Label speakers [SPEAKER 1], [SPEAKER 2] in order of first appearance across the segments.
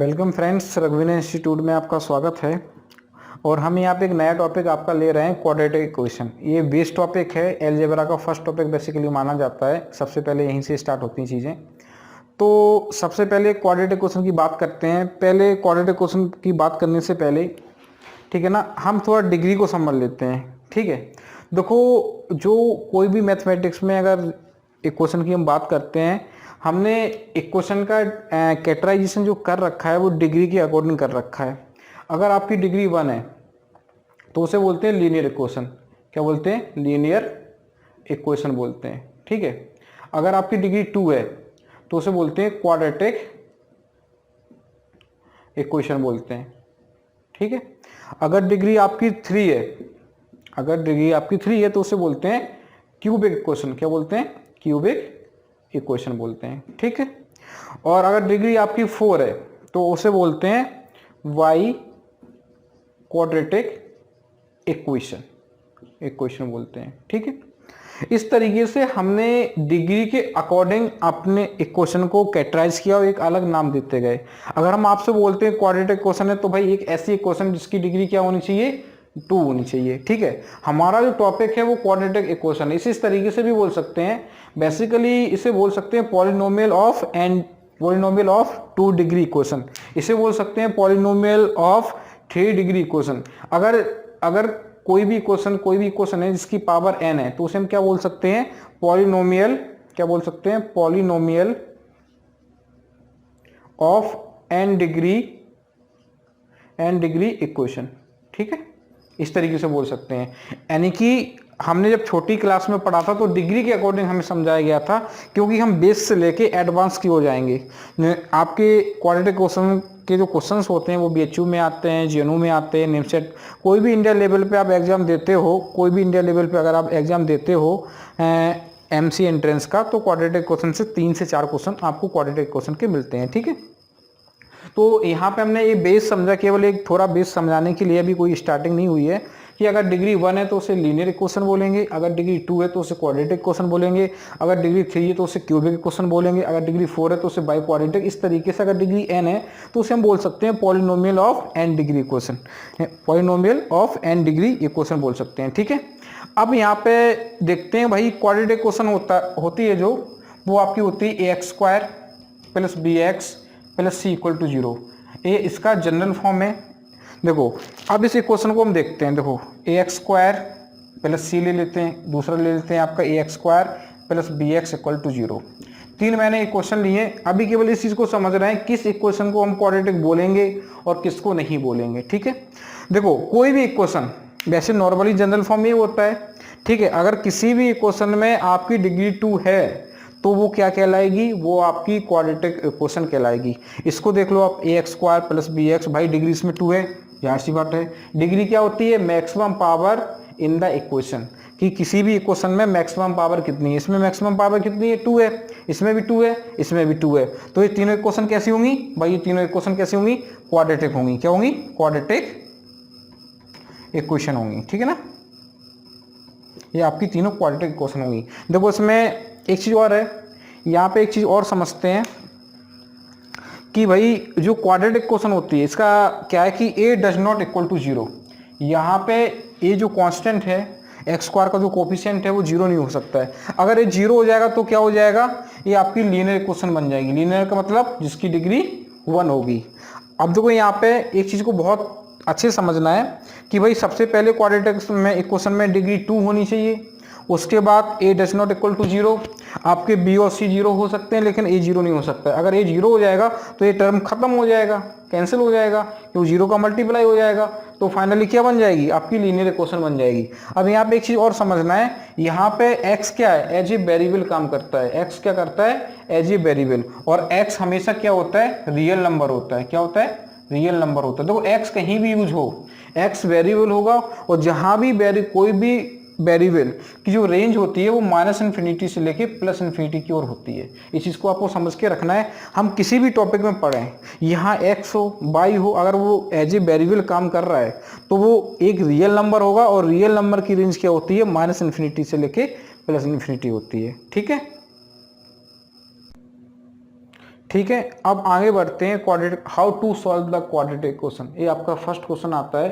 [SPEAKER 1] Welcome friends, रघुवीर institute में आपका स्वागत है। और हम यहाँ पे एक नया टॉपिक आपका ले रहे हैं, क्वाड्रेटिक इक्वेशन। ये बेस टॉपिक है, अलजेब्रा का फर्स्ट टॉपिक बेसिकली माना जाता है। सबसे पहले यहीं से स्टार्ट होती हैं चीज़ें। तो सबसे पहले क्वाड्रेटिक इक्वेशन की बात करते हैं। पहले क्वाड्रेटिक इक्वेशन की बात करने से पहले, ठीक है ना, हम थोड़ा डिग्री को समझ लेते हैं। ठीक है, देखो, जो कोई भी मैथमेटिक्स में अगर इक्वेशन की हम बात करते हैं, हमने इक्वेशन का कैटेगराइजेशन जो कर रखा है वो डिग्री के अकॉर्डिंग कर रखा है। अगर आपकी डिग्री 1 है तो उसे बोलते हैं लीनियर इक्वेशन। क्या बोलते हैं? लीनियर इक्वेशन बोलते हैं। ठीक है, अगर आपकी डिग्री 2 है तो उसे बोलते हैं क्वाड्रेटिक इक्वेशन बोलते हैं। ठीक है, अगर डिग्री आपकी 3 है, अगर डिग्री आपकी 3 है तो उसे बोलते हैं क्यूबिक इक्वेशन। क्या बोलते हैं? क्यूबिक इक्वेशन बोलते हैं। ठीक है, और अगर डिग्री आपकी 4 है तो उसे बोलते हैं वाई क्वाड्रेटिक इक्वेशन बोलते हैं। ठीक है, इस तरीके से हमने डिग्री के अकॉर्डिंग अपने इक्वेशन को कैटेगराइज किया और एक अलग नाम देते गए। अगर हम आपसे बोलते हैं क्वाड्रेटिक इक्वेशन है तो भाई एक ऐसी इक्वेशन जिसकी डिग्री क्या होनी चाहिए? 2 होनी चाहिए। ठीक है, हमारा जो टॉपिक है वो क्वाड्रेटिक इक्वेशन। इस तरीके से भी बोल सकते हैं, बेसिकली इसे बोल सकते हैं पॉलिनोमियल ऑफ 2 डिग्री इक्वेशन। इसे बोल सकते हैं पॉलिनोमियल ऑफ 3 डिग्री इक्वेशन। अगर कोई भी इक्वेशन है जिसकी पावर n है तो उसे हम क्या बोल सकते हैं? पॉलिनोमियल। क्या बोल सकते हैं? Polynomial of n degree equation. ठीक है, इस तरीके से बोल सकते हैं। यानी कि हमने जब छोटी क्लास में पढ़ा था तो डिग्री के अकॉर्डिंग हमें समझाया गया था, क्योंकि हम बेस से लेके एडवांस की हो जाएंगे। आपके क्वाड्रेटिक क्वेश्चन के जो क्वेश्चंस होते हैं वो बीएचयू में आते हैं, जेएनयू में आते हैं, निमसेट, कोई भी इंडिया लेवल पे आप एग्जाम देते हो, कोई भी इंडिया लेवल पे अगर आप एग्जाम देते हो एमसी एंट्रेंस का, तो क्वाड्रेटिक क्वेश्चन से 3 से 4 क्वेश्चन आपको क्वाड्रेटिक क्वेश्चन के मिलते हैं। ठीक है, तो यहाँ पे हमने ये बेस समझा, केवल एक थोड़ा बेस समझाने के लिए, अभी कोई स्टार्टिंग नहीं हुई है, कि अगर डिग्री 1 है तो उसे लीनियर इक्वेशन बोलेंगे, अगर डिग्री 2 है तो उसे क्वाड्रेटिक इक्वेशन बोलेंगे, अगर डिग्री 3 है तो उसे क्यूबिक इक्वेशन बोलेंगे, अगर डिग्री 4 है तो उसे बाई क्वाड्रेटिक। इस तरीके से अगर डिग्री n है तो उसे हम बोल सकते हैं polynomial of n degree equation, polynomial of n degree equation बोल सकते हैं। ठीक है, अब यहाँ पे देखते हैं भाई, क्वाड्रेटिक इक्वेशन होती है जो, वो आपकी होती है ax square plus bx plus c equal to 0। ये इसका जनरल फॉर्म है। देखो, अब इस इक्वेशन को हम देखते हैं। देखो, ax स्क्वायर प्लस c ले लेते हैं, दूसरा ले लेते हैं आपका ax square plus bx equal to 0। 3 मैंने इक्वेशन लिए। अभी केवल इस चीज़ को समझ रहे हैं किस इक्वेशन को हम क्वाड्रेटिक बोलेंगे और किसको नहीं बोलेंगे। ठीक है, देखो, कोई भी इक्वेशन, वैसे नॉर्मली जनरल फॉर्म ये होता है। ठीक है, अगर किसी भी इक्वेशन में आपकी डिग्री 2 है तो वो क्या कहलाएगी? वो आपकी क्वाड्रेटिक इक्वेशन कहलाएगी। इसको देख लो आप, ax स्क्वायर प्लस bx, भाई डिग्री इसमें 2 है, यहाँ सी बात है। डिग्री क्या होती है? Maximum power in the equation, कि किसी भी इक्वेशन में मैक्सिमम पावर कितनी है। इसमें मैक्सिमम पावर कितनी है? 2 है, इसमें भी 2 है, इसमें भी 2 है। तो ये तीनों इक्वेशन कैसी होंगी भाई? ये तीनों इक्वेशन कैसी होंगी? क्वाड्रेटिक होंगी। क्या होंगी? क्वाड्रेटिक इक्वेशन होंगी। ठीक है ना, ये आपकी तीनों क्वाड्रेटिक इक्वेशन होंगी। देखो, इसमें एक चीज़ और है, यहाँ पे एक चीज़ और समझते हैं कि भाई जो क्वाड्रेटिक इक्वेशन होती है, इसका क्या है कि a does not equal to 0। यहाँ पे a जो कांस्टेंट है, एक्स स्क्वायर का जो कोफिशिएंट है, वो 0 नहीं हो सकता है। अगर ये 0 हो जाएगा तो क्या हो जाएगा? ये आपकी लीनियर इक्वेशन बन जाएगी। लीनियर का मतलब जिसकी डिग्री 1 होगी। अब देखो, यहाँ पे एक चीज़ को बहुत अच्छे समझना है कि भाई सबसे पहले क्वाड्रेटिक में इक्वेशन में डिग्री 2 होनी चाहिए, उसके बाद a does not equal to 0। आपके b और c 0 हो सकते हैं, लेकिन a 0 नहीं हो सकता है। अगर a 0 हो जाएगा तो ये टर्म खत्म हो जाएगा, कैंसिल हो जाएगा, तो 0 का मल्टीप्लाई हो जाएगा, तो फाइनली क्या बन जाएगी? आपकी लीनियर इक्वेशन बन जाएगी। अब यहाँ पे एक चीज़ और समझना है, यहाँ पे x क्या है? एज ए वेरिएबल काम करता है। x क्या करता है? As a variable. और x हमेशा क्या होता है? रियल नंबर होता है। क्या होता है? रियल नंबर होता है। देखो, x कहीं भी यूज हो, x वेरिएबल होगा, और जहाँ भी कोई भी वेरिएबल की जो रेंज होती है वो -इन्फिनिटी से लेके +इन्फिनिटी की ओर होती है। इस चीज़ को आपको समझ के रखना है। हम किसी भी टॉपिक में पढ़ें, यहाँ x हो, y हो, अगर वो एज ए वेरिएबल काम कर रहा है तो वो एक रियल नंबर होगा, और रियल नंबर की रेंज क्या होती है? -इन्फिनिटी से लेके +इन्फिनिटी होती है। ठीक है, ठीक है, अब आगे बढ़ते हैं quadratic, how to solve the quadratic equation. ये आपका फर्स्ट क्वेश्चन आता है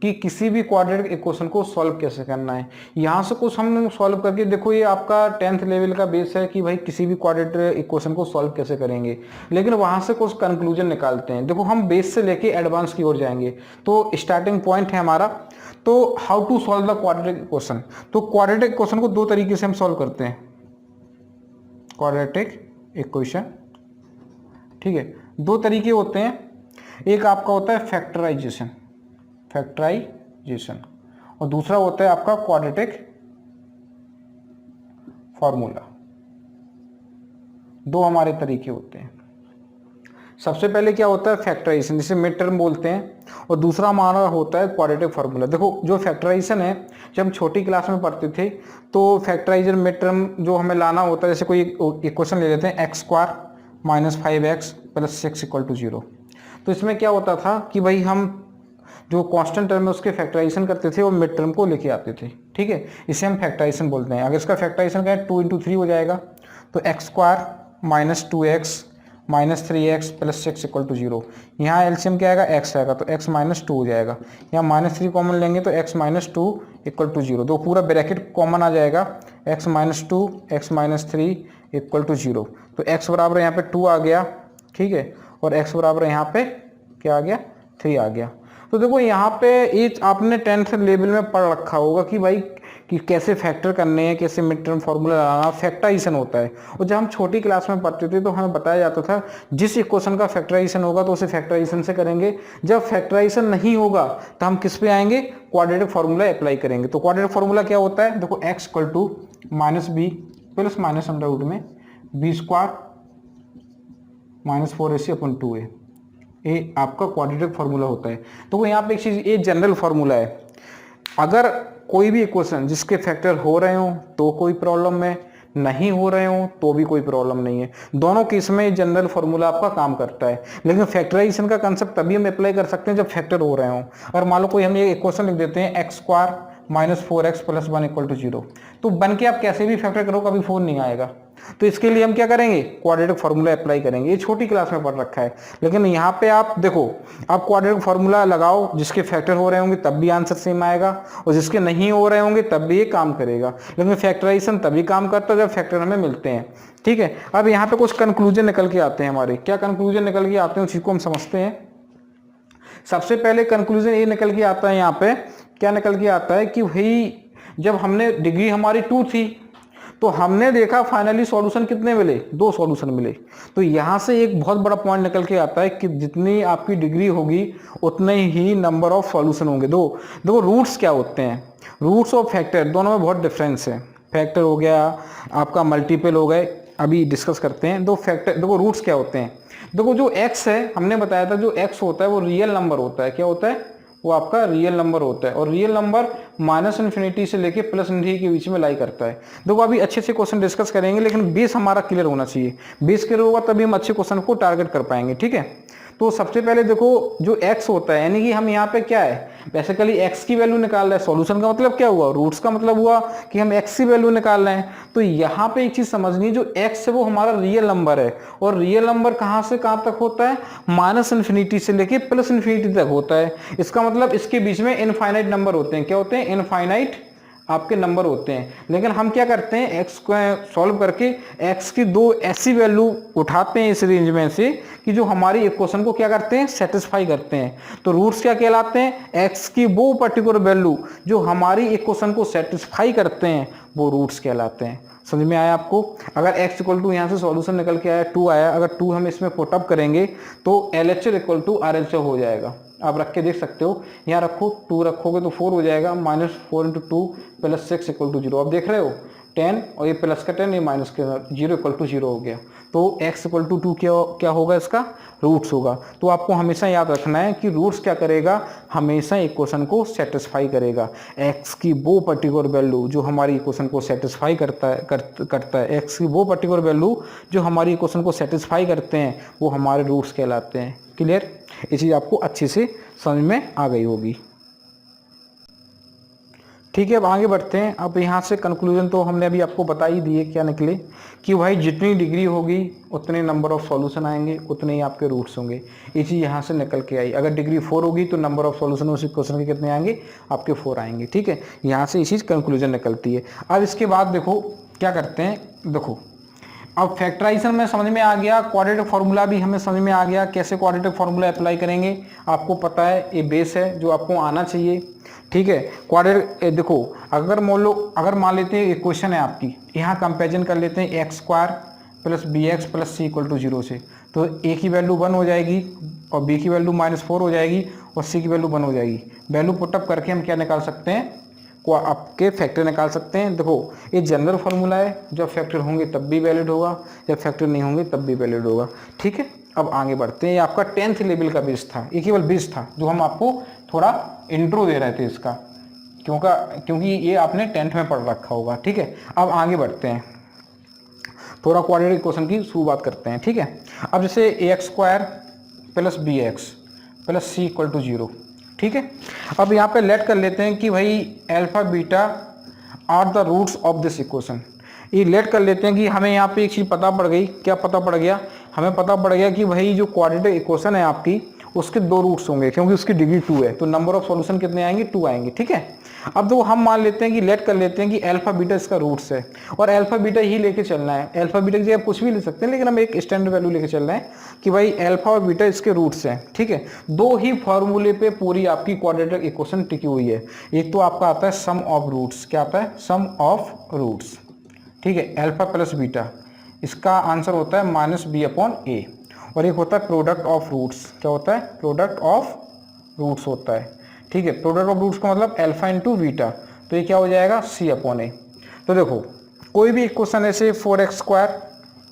[SPEAKER 1] कि किसी भी क्वाड्रेटिक इक्वेशन को सॉल्व कैसे करना है। यहाँ से कुछ हम सॉल्व करके देखो, ये आपका 10th लेवल का बेस है कि भाई किसी भी क्वाड्रेटिक इक्वेशन को सॉल्व कैसे करेंगे, लेकिन वहाँ से कुछ कंक्लूजन निकालते हैं। देखो हम बेस से लेके एडवांस की ओर जाएंगे, तो स्टार्टिंग पॉइंट है हमारा, तो how to solve the quadratic equation. तो क्वाड्रेटिक इक्वेशन को दो तरीके से हम सॉल्व करते हैं, क्वाड्रेटिक इक्वेशन, ठीक है, दो तरीके होते हैं। एक आपका होता है फैक्टराइजेशन, और दूसरा होता है आपका क्वाड्रेटिक फॉर्मूला। दो हमारे तरीके होते हैं। सबसे पहले क्या होता है फैक्टराइजेशन, जिसे मिड टर्म बोलते हैं, और दूसरा हमारा होता है क्वाड्रेटिक फार्मूला। देखो जो फैक्टराइजेशन है, जब हम छोटी क्लास में पढ़ते थे तो फैक्टराइजर मिड टर्म जो हमें लाना होता है, जैसे कोई इक्वेशन ले लेते हैं x² - 5x + 6 = 0। तो इसमें क्या होता था कि भाई हम जो कांस्टेंट टर्म है उसके फैक्टराइजेशन करते थे और मिड टर्म को लेके आते थे, ठीक है, इसे हम फैक्टराइजेशन बोलते हैं। अगर इसका फैक्टराइजेशन करें 2 × 3 हो जाएगा, तो x² - 2x - 3x + 6 = 0। यहाँ एलसीएम क्या आएगा, x आएगा, तो x - 2 हो जाएगा। यहाँ -3 कॉमन लेंगे तो x - 2 = 0। तो पूरा ब्रैकेट कॉमन आ जाएगा, x - 2 x - 3 = 0। तो x बराबर यहाँ पे 2 आ गया, ठीक है, और x बराबर यहाँ पे क्या आ गया, 3 आ गया। तो देखो यहाँ पे ये आपने 10th लेवल में पढ़ रखा होगा कि भाई कि कैसे फैक्टर करने हैं, कैसे मिड टर्म फार्मूला लगाना, फैक्टराइजेशन होता है। और जब हम छोटी क्लास में पढ़ते थे तो हमें बताया जाता था जिस इक्वेशन का फैक्टराइजेशन होगा तो उसे फैक्टराइजेशन से करेंगे, जब फैक्टराइजेशन नहीं होगा तो हम किस पे आएंगे, क्वाड्रेटिक फार्मूला अप्लाई करेंगे। तो क्वाड्रेटिक फार्मूला क्या होता है, देखो x = -b + -√में b² - 4ac/2a, ये आपका क्वाड्रेटिक फार्मूला होता है। तो वो यहाँ पे एक चीज़, ये जनरल फार्मूला है। अगर कोई भी इक्वेशन जिसके फैक्टर हो रहे हो तो कोई प्रॉब्लम है, नहीं हो रहे हो तो भी कोई प्रॉब्लम नहीं है। दोनों केस में जनरल फार्मूला आपका काम करता है। लेकिन फैक्टराइजेशन का कंसेप्ट तभी हम अप्लाई कर सकते हैं जब फैक्टर हो रहे हो। और मान लो कोई हम ये इक्वेशन लिख देते हैं x² - 4x + 1 = 0, तो बन के आप कैसे भी फैक्टर करो कभी 4 नहीं आएगा। तो इसके लिए हम क्या करेंगे, क्वाड्रेटिक फार्मूला अप्लाई करेंगे। ये छोटी क्लास में पढ़ रखा है, लेकिन यहाँ पे आप देखो, आप क्वाड्रेटिक फार्मूला लगाओ, जिसके फैक्टर हो रहे होंगे तब भी आंसर सेम आएगा, और जिसके नहीं हो रहे होंगे तब भी ये काम करेगा। लेकिन फैक्टराइजेशन तभी काम करता है जब फैक्टर हमें मिलते हैं, ठीक है। अब यहाँ पे कुछ कंक्लूजन निकल के आते हैं हमारे। क्या कंक्लूजन निकल के आते हैं उसी को हम समझते हैं। सबसे पहले कंक्लूजन ये निकल के आता है, यहाँ पे क्या निकल के आता है कि भाई जब हमने डिग्री हमारी 2 थी तो हमने देखा फाइनली सॉल्यूशन कितने मिले, 2 सॉल्यूशन मिले। तो यहाँ से एक बहुत बड़ा पॉइंट निकल के आता है कि जितनी आपकी डिग्री होगी उतने ही नंबर ऑफ सॉल्यूशन होंगे। देखो रूट्स क्या होते हैं, रूट्स और फैक्टर दोनों में बहुत डिफरेंस है। फैक्टर हो गया आपका, मल्टीपल हो गए, अभी डिस्कस करते हैं। दो फैक्टर, देखो रूट्स क्या होते हैं। देखो जो x है, हमने बताया था जो x होता है वो रियल नंबर होता है। क्या होता है, वो आपका रियल नंबर होता है, और रियल नंबर -∞ से लेके +∞ के बीच में लाई करता है। देखो अभी अच्छे से क्वेश्चन डिस्कस करेंगे, लेकिन बेस हमारा क्लियर होना चाहिए। बेस क्लियर होगा तभी हम अच्छे क्वेश्चन को टारगेट कर पाएंगे, ठीक है। तो सबसे पहले देखो जो x होता है, यानी कि हम यहाँ पे क्या है, बेसिकली x की वैल्यू निकाल रहे हैं। सॉल्यूशन का मतलब क्या हुआ, रूट्स का मतलब हुआ कि हम x की वैल्यू निकाल रहे हैं। तो यहाँ पे एक चीज समझनी है, जो x है वो हमारा रियल नंबर है, और रियल नंबर कहाँ से कहाँ तक होता है, -∞ से लेके +∞ तक होता है। इसका मतलब इसके बीच में इनफाइनाइट नंबर होते हैं। क्या होते हैं, इनफाइनाइट आपके नंबर होते हैं। लेकिन हम क्या करते हैं, x को सॉल्व करके x की 2 ऐसी वैल्यू उठाते हैं इस रेंज में से कि जो हमारी इक्वेशन को क्या करते हैं, सेटिस्फाई करते हैं। तो रूट्स क्या कहलाते हैं, x की वो पर्टिकुलर वैल्यू जो हमारी इक्वेशन को सेटिस्फाई करते हैं वो रूट्स कहलाते हैं। समझ में आया आपको। अगर x = यहाँ से सॉल्यूशन निकल के आया 2 आया, अगर 2 हम इसमें पुटअप करेंगे तो LHS = RHS हो जाएगा। आप रख के देख सकते हो, यहाँ रखो 2 रखोगे तो 4 हो जाएगा, -4 × 2 + 6 = 0। आप देख रहे हो 10 और ये प्लस का 10, ये माइनस का 0 = 0 हो गया। तो x = 2 क्या होगा, इसका रूट्स होगा। तो आपको हमेशा याद रखना है कि रूट्स क्या करेगा, हमेशा इक्वेशन को सेटिस्फाई करेगा। x की वो पर्टिकुलर वैल्यू जो हमारी इक्वेशन को सेटिस्फाई करता है, x की वो पर्टिकुलर वैल्यू जो हमारी इक्वेशन को सेटिस्फाई करते हैं वो हमारे रूट्स कहलाते हैं। क्लियर, ये चीज़ आपको अच्छे से समझ में आ गई होगी। ठीक है, अब आगे बढ़ते हैं। अब यहाँ से कंक्लूजन तो हमने अभी आपको बता ही दिए क्या निकले कि भाई जितनी डिग्री होगी उतने नंबर ऑफ सॉल्यूशन आएंगे, उतने ही आपके रूट्स होंगे। ये चीज़ यहाँ से निकल के आई। अगर डिग्री 4 होगी तो नंबर ऑफ सॉल्यूशन उस क्वेश्चन के कितने आएंगे, आपके 4 आएंगे। ठीक है, यहाँ से ये चीज़ कंक्लूजन निकलती है। अब इसके बाद देखो क्या करते हैं, देखो अब फैक्टराइजेशन में समझ में आ गया, क्वाड्रेटिक फार्मूला भी हमें समझ में आ गया, कैसे क्वाड्रेटिक फार्मूला अप्लाई करेंगे आपको पता है, ये बेस है जो आपको आना चाहिए। ठीक है, क्वाड्रेटिक देखो अगर मान लेते हैं इक्वेशन है आपकी, यहाँ कंपेरिजन कर लेते हैं x square plus b x plus c equal to 0 से, तो ए की वैल्यू 1 हो जाएगी और बी की वैल्यू -4 हो जाएगी और सी की वैल्यू 1 हो जाएगी। वैल्यू पुटअप करके हम क्या निकाल सकते हैं, को आपके फैक्टर निकाल सकते हैं। देखो ये जनरल फार्मूला है, जब फैक्टर होंगे तब भी वैलिड होगा, जब फैक्टर नहीं होंगे तब भी वैलिड होगा। ठीक है, अब आगे बढ़ते हैं। ये आपका 10th लेवल का बेस था, ये केवल बेस था जो हम आपको थोड़ा इंट्रो दे रहे थे इसका, क्योंकि ये आपने 10th में पढ़ रखा होगा। ठीक है, अब आगे बढ़ते हैं, थोड़ा क्वाड्रेटिक क्वेश्चन की शुरुआत करते हैं। ठीक है, अब जैसे ax² plus b x plus c equal to 0। ठीक है, अब यहाँ पे लेट कर लेते हैं कि भाई alpha beta are the roots of this equation. ये लेट कर लेते हैं कि हमें यहाँ पे एक चीज़ पता पड़ गई। क्या पता पड़ गया, हमें पता पड़ गया कि भाई जो क्वाड्रेटिक इक्वेशन है आपकी उसके 2 रूट्स होंगे, क्योंकि उसकी डिग्री 2 है, तो नंबर ऑफ सॉल्यूशन कितने आएंगे, 2 आएंगे। ठीक है, अब तो हम मान लेते हैं कि लेट कर लेते हैं कि अल्फा बीटा इसका रूट्स है और अल्फा बीटा ही लेके चलना है। अल्फा बीटा की जगह कुछ भी ले सकते हैं, लेकिन हम एक स्टैंडर्ड वैल्यू लेके चल रहे हैं कि भाई अल्फा और बीटा इसके रूट्स हैं। ठीक है, 2 ही फॉर्मूले पे पूरी आपकी क्वाड्रेटिक इक्वेशन टिकी हुई है। एक तो आपका आता है सम ऑफ रूट्स, क्या आता है, सम ऑफ रूट्स। ठीक है, अल्फा प्लस बीटा, इसका आंसर होता है -b/a, और एक होता है प्रोडक्ट ऑफ रूट्स। क्या होता है, प्रोडक्ट ऑफ रूट्स होता है। ठीक है, प्रोडक्ट ऑफ रूट्स का मतलब अल्फा इंटू बीटा, तो ये क्या हो जाएगा, c/a। तो देखो कोई भी इक्वेशन ऐसे 4x²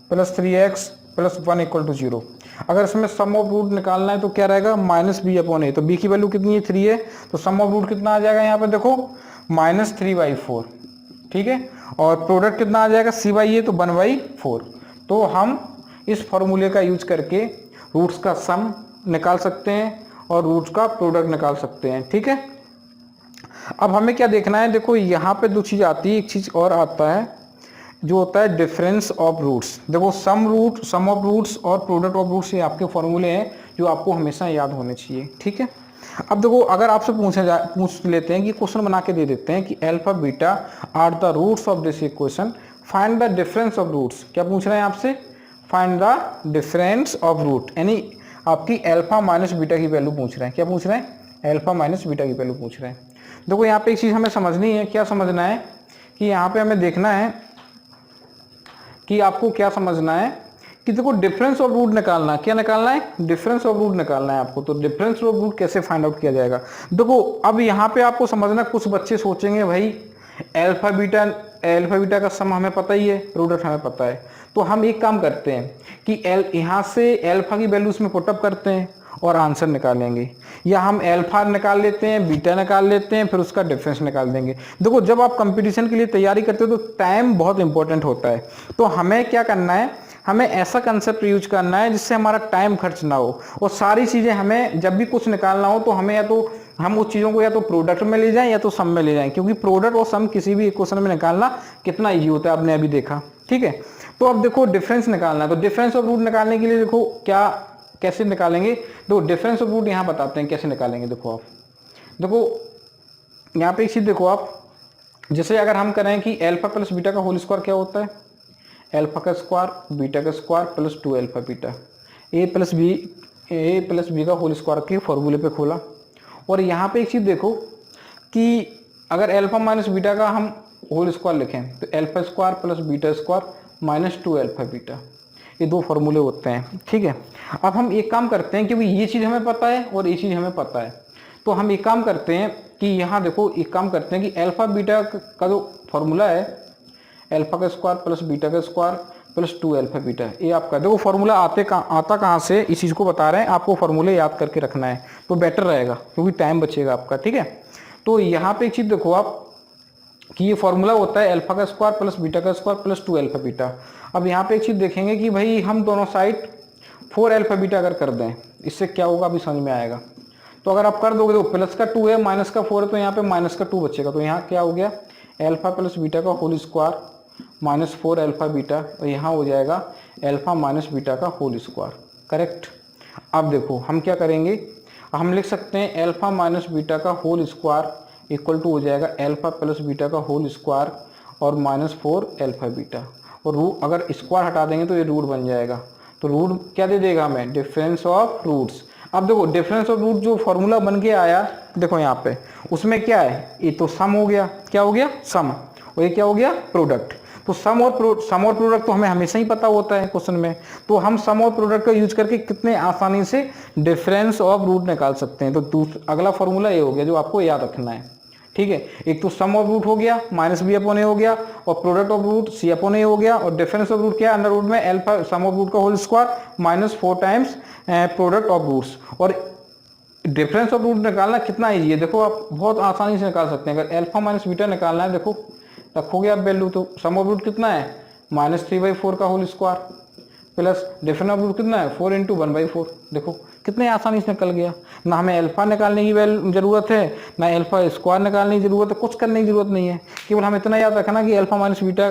[SPEAKER 1] plus 3x plus 1 equal to 0, अगर इसमें सम ऑफ रूट निकालना है तो क्या रहेगा, -b/a। तो b की वैल्यू कितनी है, 3 है, तो सम ऑफ रूट कितना आ जाएगा यहाँ पे देखो, -3/4। ठीक है, और प्रोडक्ट कितना आ जाएगा, c/a, तो 1/4। तो हम इस फॉर्मूले का यूज करके रूट्स का सम निकाल सकते हैं और रूट्स का प्रोडक्ट निकाल सकते हैं। ठीक है, अब हमें क्या देखना है, देखो यहाँ पे 2 चीज़ आती है, एक चीज़ और आता है जो होता है डिफरेंस ऑफ रूट्स। देखो सम ऑफ रूट्स और प्रोडक्ट ऑफ रूट्स, ये आपके फॉर्मूले हैं जो आपको हमेशा याद होने चाहिए। ठीक है, अब देखो अगर आपसे पूछ लेते हैं कि क्वेश्चन बना के दे देते हैं कि alpha beta are the roots of this equation, find the difference of roots. क्या पूछ रहे हैं आपसे, find the difference of root, यानी आपकी अल्फा माइनस बीटा की वैल्यू पूछ रहे हैं। क्या पूछ रहे हैं, अल्फा माइनस बीटा की वैल्यू पूछ रहे हैं। देखो यहाँ पे एक चीज़ हमें समझनी है, क्या समझना है कि यहाँ पे हमें देखना है कि आपको क्या समझना है कि देखो डिफरेंस ऑफ रूट निकालना है। क्या निकालना है, डिफरेंस ऑफ रूट निकालना है आपको। तो डिफरेंस ऑफ रूट कैसे फाइंड आउट किया जाएगा, देखो अब यहाँ पे आपको समझना, कुछ बच्चे सोचेंगे भाई अल्फा बीटा का सम हमें पता ही है, प्रोडक्ट हमें पता है, तो हम एक काम करते हैं कि यहाँ से अल्फा की वैल्यू उसमें पुटअप करते हैं और आंसर निकालेंगे, या हम अल्फा निकाल लेते हैं, बीटा निकाल लेते हैं, फिर उसका डिफरेंस निकाल देंगे। देखो जब आप कंपटीशन के लिए तैयारी करते हो तो टाइम बहुत इंपॉर्टेंट होता है, तो हमें क्या करना है, हमें ऐसा कंसेप्ट यूज करना है जिससे हमारा टाइम खर्च ना हो, और सारी चीज़ें हमें जब भी कुछ निकालना हो तो हमें या तो हम उस चीज़ों को या तो प्रोडक्ट में ले जाएं या तो सम में ले जाएं, क्योंकि प्रोडक्ट और सम किसी भी इक्वेशन में निकालना कितना ईजी होता है, आपने अभी देखा। ठीक है, तो अब देखो डिफरेंस निकालना है, तो डिफरेंस ऑफ रूट निकालने के लिए देखो कैसे निकालेंगे, देखो डिफरेंस ऑफ रूट यहाँ बताते हैं कैसे निकालेंगे। देखो आप देखो यहाँ पे एक चीज़ देखो आप, जैसे अगर हम करें कि अल्फा प्लस बीटा का होल स्क्वायर क्या होता है, अल्फा का स्क्वायर बीटा का स्क्वायर प्लस 2 अल्फा बीटा, ए प्लस बी का होल स्क्वायर के फॉर्मूले पे खोला। और यहाँ पे एक चीज़ देखो कि अगर अल्फा माइनस बीटा का हम होल स्क्वायर लिखें तो alpha square plus beta square -2 alpha beta, ये 2 फॉर्मूले होते हैं। ठीक है, अब हम एक काम करते हैं, क्योंकि ये चीज़ हमें पता है और ये चीज़ हमें पता है, तो हम एक काम करते हैं कि यहाँ देखो एक काम करते हैं कि अल्फा बीटा का जो फॉर्मूला है अल्फा का स्क्वायर प्लस बीटा का स्क्वायर प्लस 2 अल्फा बीटा, ये आपका देखो फॉर्मूला आता कहाँ से, इस चीज़ को बता रहे हैं, आपको फॉर्मूले याद करके रखना है तो बेटर रहेगा, क्योंकि टाइम बचेगा आपका। ठीक है, तो यहाँ पे एक चीज़ देखो आप कि ये फॉर्मूला होता है अल्फा का स्क्वायर प्लस बीटा का स्क्वायर प्लस 2 अल्फा बीटा। अब यहाँ पे एक चीज़ देखेंगे कि भाई हम दोनों साइड 4 अल्फा बीटा अगर कर दें, इससे क्या होगा अभी समझ में आएगा। तो अगर आप कर दोगे तो प्लस का 2 है, माइनस का 4 है, तो यहाँ पे माइनस का 2 बचेगा। तो यहाँ क्या हो गया, अल्फा प्लस बीटा का whole square minus 4 alpha beta, और यहाँ हो जाएगा अल्फा माइनस बीटा का होल स्क्वायर। करेक्ट। अब देखो हम क्या करेंगे, हम लिख सकते हैं अल्फा माइनस बीटा का होल स्क्वायर इक्वल टू हो जाएगा अल्फा प्लस बीटा का होल स्क्वायर और माइनस 4 अल्फा बीटा, और रूट अगर स्क्वायर हटा देंगे तो ये रूट बन जाएगा। तो रूट क्या दे देगा हमें, डिफरेंस ऑफ रूट्स। अब देखो डिफरेंस ऑफ रूट जो फॉर्मूला बन के आया, देखो यहाँ पे उसमें क्या है, ये तो सम हो गया, क्या हो गया सम, और ये क्या हो गया प्रोडक्ट। तो सम और प्रोडक्ट तो हमें हमेशा ही पता होता है क्वेश्चन में, तो हम सम और प्रोडक्ट का यूज करके कितने आसानी से डिफरेंस ऑफ रूट निकाल सकते हैं। तो अगला फॉर्मूला ये हो गया जो आपको याद रखना है, ठीक है। एक तो सम ऑफ रूट हो गया माइनस बी अपॉन ए हो गया, और product of root c upon a हो गया, और डिफरेंस ऑफ रूट क्या है, अंडर रूट में अल्फा सम ऑफ रूट का whole square minus 4 times product of roots. और डिफरेंस ऑफ रूट निकालना कितना ईजी है, देखो आप बहुत आसानी से निकाल सकते हैं। अगर अल्फा माइनस बीटा निकालना है, देखो रखोगे आप वैल्यू, तो सम ऑफ रूट कितना है माइनस 3/4 का whole square plus difference of root कितना है 4 × 1/4। देखो कितने आसानी से निकल गया, ना हमें अल्फा निकालने की जरूरत है, ना अल्फा स्क्वायर निकालने की जरूरत है, कुछ करने की जरूरत नहीं है। केवल हम इतना याद रखना कि अल्फा माइनस बीटा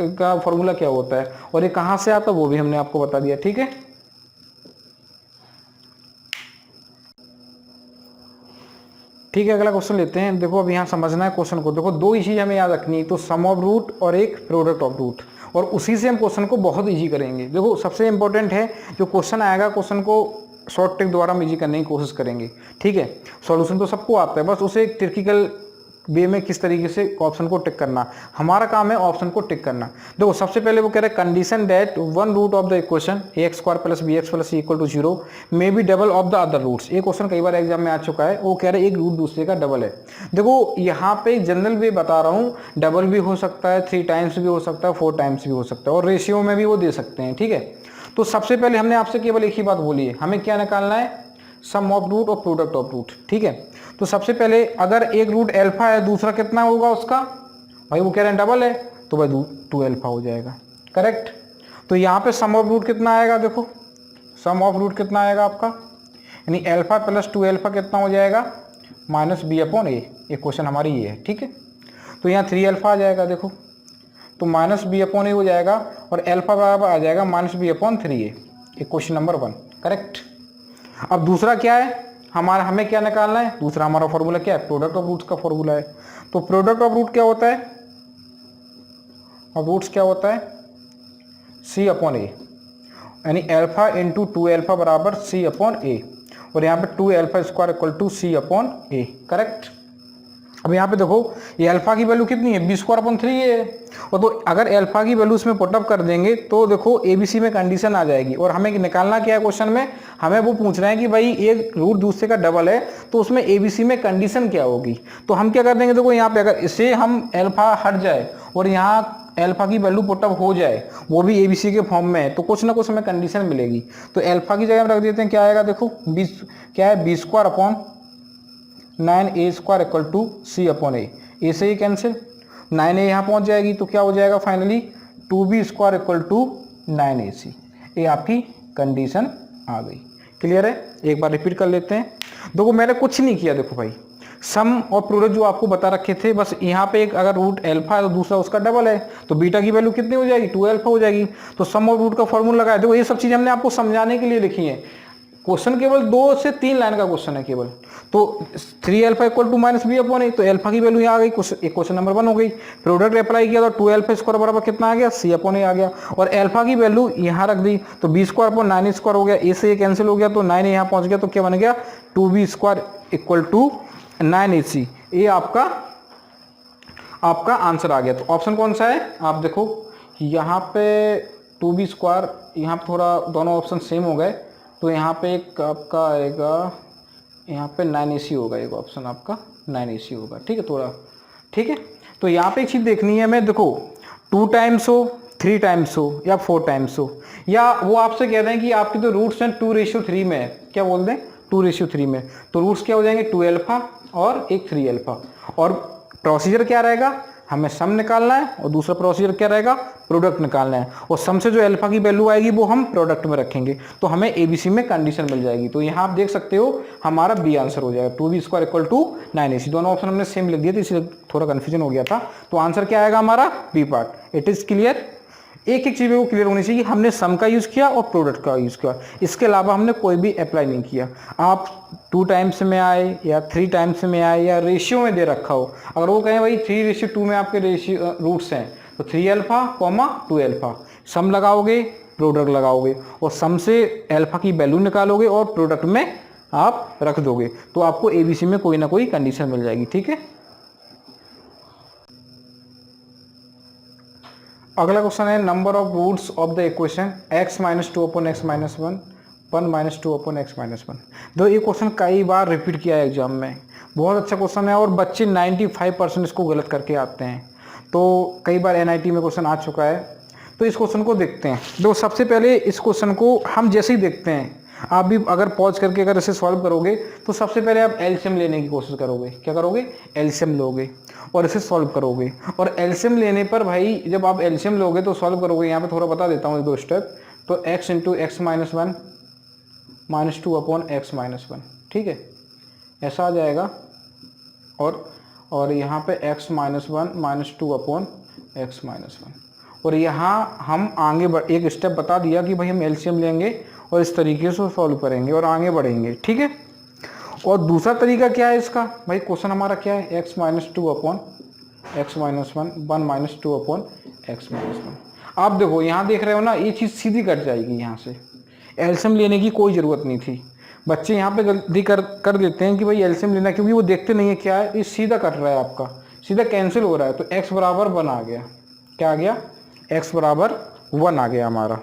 [SPEAKER 1] का फॉर्मूला क्या होता है और ये कहाँ से आता है वो भी हमने आपको बता दिया, ठीक है। ठीक है, अगला क्वेश्चन लेते हैं। देखो अब यहाँ समझना है क्वेश्चन को, देखो दो ही चीज हमें याद रखनी है, तो सम ऑफ रूट और एक प्रोडक्ट ऑफ रूट, और उसी से हम क्वेश्चन को बहुत इजी करेंगे। देखो सबसे इंपॉर्टेंट है जो क्वेश्चन आएगा, क्वेश्चन को शॉर्ट ट्रिक द्वारा हम इजी करने की कोशिश करेंगे, ठीक है। सॉल्यूशन तो सबको आता है, बस उसे एक ट्रिकिकल वे में किस तरीके से ऑप्शन को टिक करना, हमारा काम है ऑप्शन को टिक करना। देखो सबसे पहले वो कह रहे हैं condition that one root of the equation ax² + bx + c = 0 may be double of the other roots. ये क्वेश्चन कई बार एग्जाम में आ चुका है, वो कह रहे हैं एक रूट दूसरे का डबल है। देखो यहाँ पे जनरल वे बता रहा हूँ, डबल भी हो सकता है, 3 टाइम्स भी हो सकता है, 4 टाइम्स भी हो सकता है, और रेशियो में भी वो दे सकते हैं, ठीक है। तो सबसे पहले हमने आपसे केवल एक ही बात बोली है, हमें क्या निकालना है, सम ऑफ रूट और प्रोडक्ट ऑफ रूट, ठीक है। तो सबसे पहले अगर एक रूट अल्फा है, दूसरा कितना होगा उसका, भाई वो कह रहे हैं डबल है, तो भाई 2 अल्फा हो जाएगा, करेक्ट। तो यहाँ पे सम ऑफ रूट कितना आएगा, देखो सम ऑफ रूट कितना आएगा आपका, यानी अल्फा प्लस 2 अल्फा कितना हो जाएगा -b/a। ये क्वेश्चन हमारी ये है, ठीक है। तो यहाँ 3 अल्फा आ जाएगा, देखो तो -b/a हो जाएगा, और अल्फा बराबर आ जाएगा -b/3a। ये क्वेश्चन नंबर 1, करेक्ट। अब दूसरा क्या है हमारा, हमें क्या निकालना है, दूसरा हमारा फॉर्मूला क्या है, प्रोडक्ट ऑफ रूट्स का फॉर्मूला है। तो प्रोडक्ट ऑफ रूट क्या होता है, और रूट्स क्या होता है c/a, यानी अल्फा × 2 अल्फा बराबर c/a, और यहाँ पे 2 अल्फा स्क्वायर = c/a, करेक्ट। अब यहाँ पे देखो ये अल्फा की वैल्यू कितनी है, b² 3 है, और तो अगर अल्फा की वैल्यू इसमें पुटअप कर देंगे तो देखो ABC में कंडीशन आ जाएगी, और हमें निकालना क्या है क्वेश्चन में, हमें वो पूछ रहे हैं कि भाई एक रूट दूसरे का डबल है तो उसमें ABC में कंडीशन क्या होगी। तो हम क्या कर देंगे, देखो यहाँ पे अगर इसे हम अल्फा हट जाए और यहाँ अल्फा की वैल्यू पुटअप हो जाए, वो भी ABC के फॉर्म में है, तो कुछ ना कुछ हमें कंडीशन मिलेगी। तो अल्फा की जगह हम रख देते हैं, क्या आएगा देखो क्या है b² 9a² = c/a। ए से ही कैंसिल, 9a यहाँ पहुँच जाएगी तो क्या हो जाएगा फाइनली 2b² = 9ac। ये आपकी कंडीशन आ गई, क्लियर है। एक बार रिपीट कर लेते हैं। देखो मैंने कुछ नहीं किया, देखो भाई सम और प्रोडक्ट जो आपको बता रखे थे, बस यहाँ पे एक अगर रूट अल्फा है तो दूसरा उसका डबल है, तो बीटा की वैल्यू कितनी हो जाएगी 2 अल्फा हो जाएगी। तो सम और रूट का फॉर्मूला लगाया, देखो ये सब चीज़ हमने आपको समझाने के लिए लिखी है। क्वेश्चन केवल 2 से 3 लाइन का क्वेश्चन है केवल। तो 3 अल्फा = -b/a, तो अल्फा की वैल्यू यहाँ आ गई, क्वेश्चन नंबर 1 हो गई। प्रोडक्ट अप्लाई किया तो 2 अल्फा स्क्वायर बराबर कितना आ गया c/a आ गया, और अल्फा की वैल्यू यहाँ रख दी तो b² 9a² हो गया, ए से ये कैंसिल हो गया, तो 9 यहाँ पहुँच गया, तो क्या बन गया 2b² = 9ac। ये आपका आंसर आ गया। तो ऑप्शन कौन सा है, आप देखो यहाँ पे 2b², यहाँ पे थोड़ा दोनों ऑप्शन सेम हो गए, तो यहाँ पे एक आपका आएगा, यहाँ पे 9ac होगा, एक ऑप्शन आपका 9ac होगा, ठीक है थोड़ा, ठीक है। तो यहाँ पे एक चीज़ देखनी है हमें, देखो 2 टाइम्स हो, 3 टाइम्स हो, या 4 टाइम्स हो, या वो आपसे कह रहे हैं कि आपके तो रूट्स हैं 2:3 में है, क्या बोल दें 2:3 में, तो रूट्स क्या हो जाएंगे 2 अल्फा और एक 3 अल्फा। और प्रोसीजर क्या रहेगा, हमें सम निकालना है और दूसरा प्रोसीजर क्या रहेगा, प्रोडक्ट निकालना है, और सम से जो अल्फा की वैल्यू आएगी वो हम प्रोडक्ट में रखेंगे, तो हमें एबीसी में कंडीशन मिल जाएगी। तो यहाँ आप देख सकते हो हमारा बी आंसर हो जाएगा, 2b² = 9ac। दोनों ऑप्शन हमने सेम लिख दिए थे, इसलिए थोड़ा कन्फ्यूजन हो गया था। तो आंसर क्या आएगा हमारा, B part. It is clear. एक एक चीज़ वो क्लियर होनी चाहिए, हमने सम का यूज़ किया और प्रोडक्ट का यूज़ किया, इसके अलावा हमने कोई भी अप्लाई नहीं किया। आप 2 टाइम्स में आए या 3 टाइम्स में आए या रेशियो में दे रखा हो, अगर वो कहें भाई 3:2 में आपके रेशियो रूट्स हैं, तो 3 अल्फा 2 अल्फा, सम लगाओगे प्रोडक्ट लगाओगे और सम से अल्फा की वैल्यू निकालोगे और प्रोडक्ट में आप रख दोगे, तो आपको एबीसी में कोई ना कोई कंडीशन मिल जाएगी। ठीक है। अगला क्वेश्चन है number of roots of the equation x - 2/x - 1 1 - 2/x - 1। दो ये क्वेश्चन कई बार रिपीट किया है एग्जाम में, बहुत अच्छा क्वेश्चन है और बच्चे 95% इसको गलत करके आते हैं। तो कई बार एनआईटी में क्वेश्चन आ चुका है, तो इस क्वेश्चन को देखते हैं। तो सबसे पहले इस क्वेश्चन को हम जैसे ही देखते हैं, आप भी अगर पॉज करके अगर इसे सॉल्व करोगे तो सबसे पहले आप एलसीएम लेने की कोशिश करोगे। क्या करोगे, एलसीएम लोगे और इसे सॉल्व करोगे। और एलसीएम लेने पर भाई जब आप एलसीएम लोगे तो सॉल्व करोगे, यहाँ पे थोड़ा बता देता हूँ 1-2 स्टेप। तो x × x - 1 - 2/x - 1, ठीक है, ऐसा आ जाएगा। और यहाँ पे x - 1 - 2/x - 1, और यहाँ हम आगे एक स्टेप बता दिया कि भाई हम एलसीएम लेंगे और इस तरीके से सॉल्व करेंगे और आगे बढ़ेंगे। ठीक है। और दूसरा तरीका क्या है इसका, भाई क्वेश्चन हमारा क्या है, x - 2/x - 1 1 - 2/x - 1। आप देखो यहाँ देख रहे हो ना, ये चीज़ सीधी कट जाएगी, यहाँ से एलसीएम लेने की कोई ज़रूरत नहीं थी। बच्चे यहाँ पे गलती कर देते हैं कि भाई एलसीएम लेना, क्योंकि वो देखते नहीं है क्या है, ये सीधा कट रहा है, आपका सीधा कैंसिल हो रहा है। तो x = 1 आ गया। क्या आ गया, x = 1 आ गया हमारा।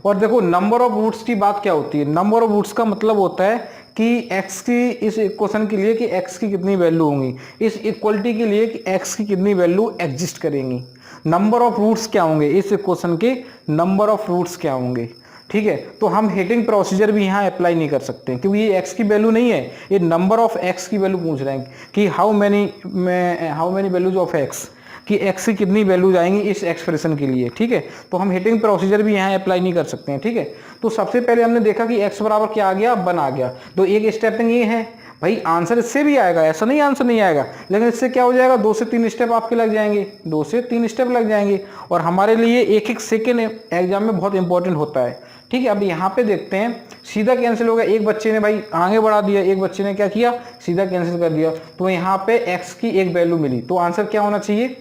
[SPEAKER 1] और देखो नंबर ऑफ रूट्स की बात क्या होती है, नंबर ऑफ रूट्स का मतलब होता है कि x की इस इक्वेशन के लिए कि x की कितनी वैल्यू होंगी, इस इक्वलिटी के लिए कि x की कितनी वैल्यू एग्जिस्ट करेंगी। नंबर ऑफ रूट्स क्या होंगे, इस इक्वेशन के नंबर ऑफ रूट्स क्या होंगे। ठीक है। तो हम हिटिंग प्रोसीजर भी यहाँ अप्लाई नहीं कर सकते क्योंकि ये x की वैल्यू नहीं है, ये नंबर ऑफ x की वैल्यू पूछ रहे हैं कि how many values of x, कि x की कितनी वैल्यूज आएंगी इस एक्सप्रेशन के लिए। ठीक है। तो हम हिटिंग प्रोसीजर भी यहाँ अप्लाई नहीं कर सकते हैं। ठीक है। तो सबसे पहले हमने देखा कि x = क्या आ गया, 1 आ गया। तो एक स्टेपिंग ये है भाई, आंसर इससे भी आएगा, ऐसा नहीं आंसर नहीं आएगा, लेकिन इससे क्या हो जाएगा, 2 से 3 स्टेप आपके लग जाएंगे, 2 से 3 स्टेप लग जाएंगे। और हमारे लिए एक एक सेकेंड एग्जाम में बहुत इंपॉर्टेंट होता है। ठीक है। अब यहाँ पे देखते हैं, सीधा कैंसिल हो गया, एक बच्चे ने भाई आगे बढ़ा दिया, एक बच्चे ने क्या किया, सीधा कैंसिल कर दिया। तो यहाँ पे x की एक वैल्यू मिली, तो आंसर क्या होना चाहिए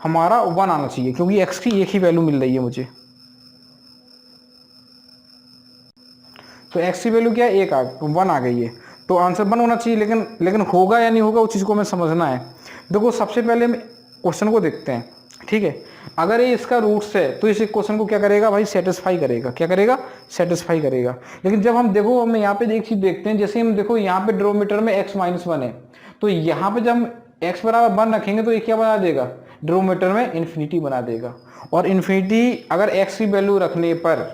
[SPEAKER 1] हमारा, 1 आना चाहिए, क्योंकि x की एक ही वैल्यू मिल रही है मुझे। तो x की वैल्यू क्या है, 1 आ गई है, तो आंसर 1 होना चाहिए। लेकिन होगा या नहीं होगा उस चीज़ को हमें समझना है। देखो सबसे पहले हम क्वेश्चन को देखते हैं। ठीक है। अगर ये इसका रूट्स है तो इस क्वेश्चन को क्या करेगा भाई, सेटिस्फाई करेगा। क्या करेगा, सेटिस्फाई करेगा। लेकिन जब हम देखो, हम यहाँ पे एक चीज़ देखते हैं, जैसे हम देखो यहाँ पे डिनोमिनेटर में x - 1 है, तो यहाँ पे जब हम x = 1 रखेंगे तो ये क्या बना देगा, डिनोमिनेटर में इन्फिनिटी बना देगा। और इन्फिनिटी अगर x की वैल्यू रखने पर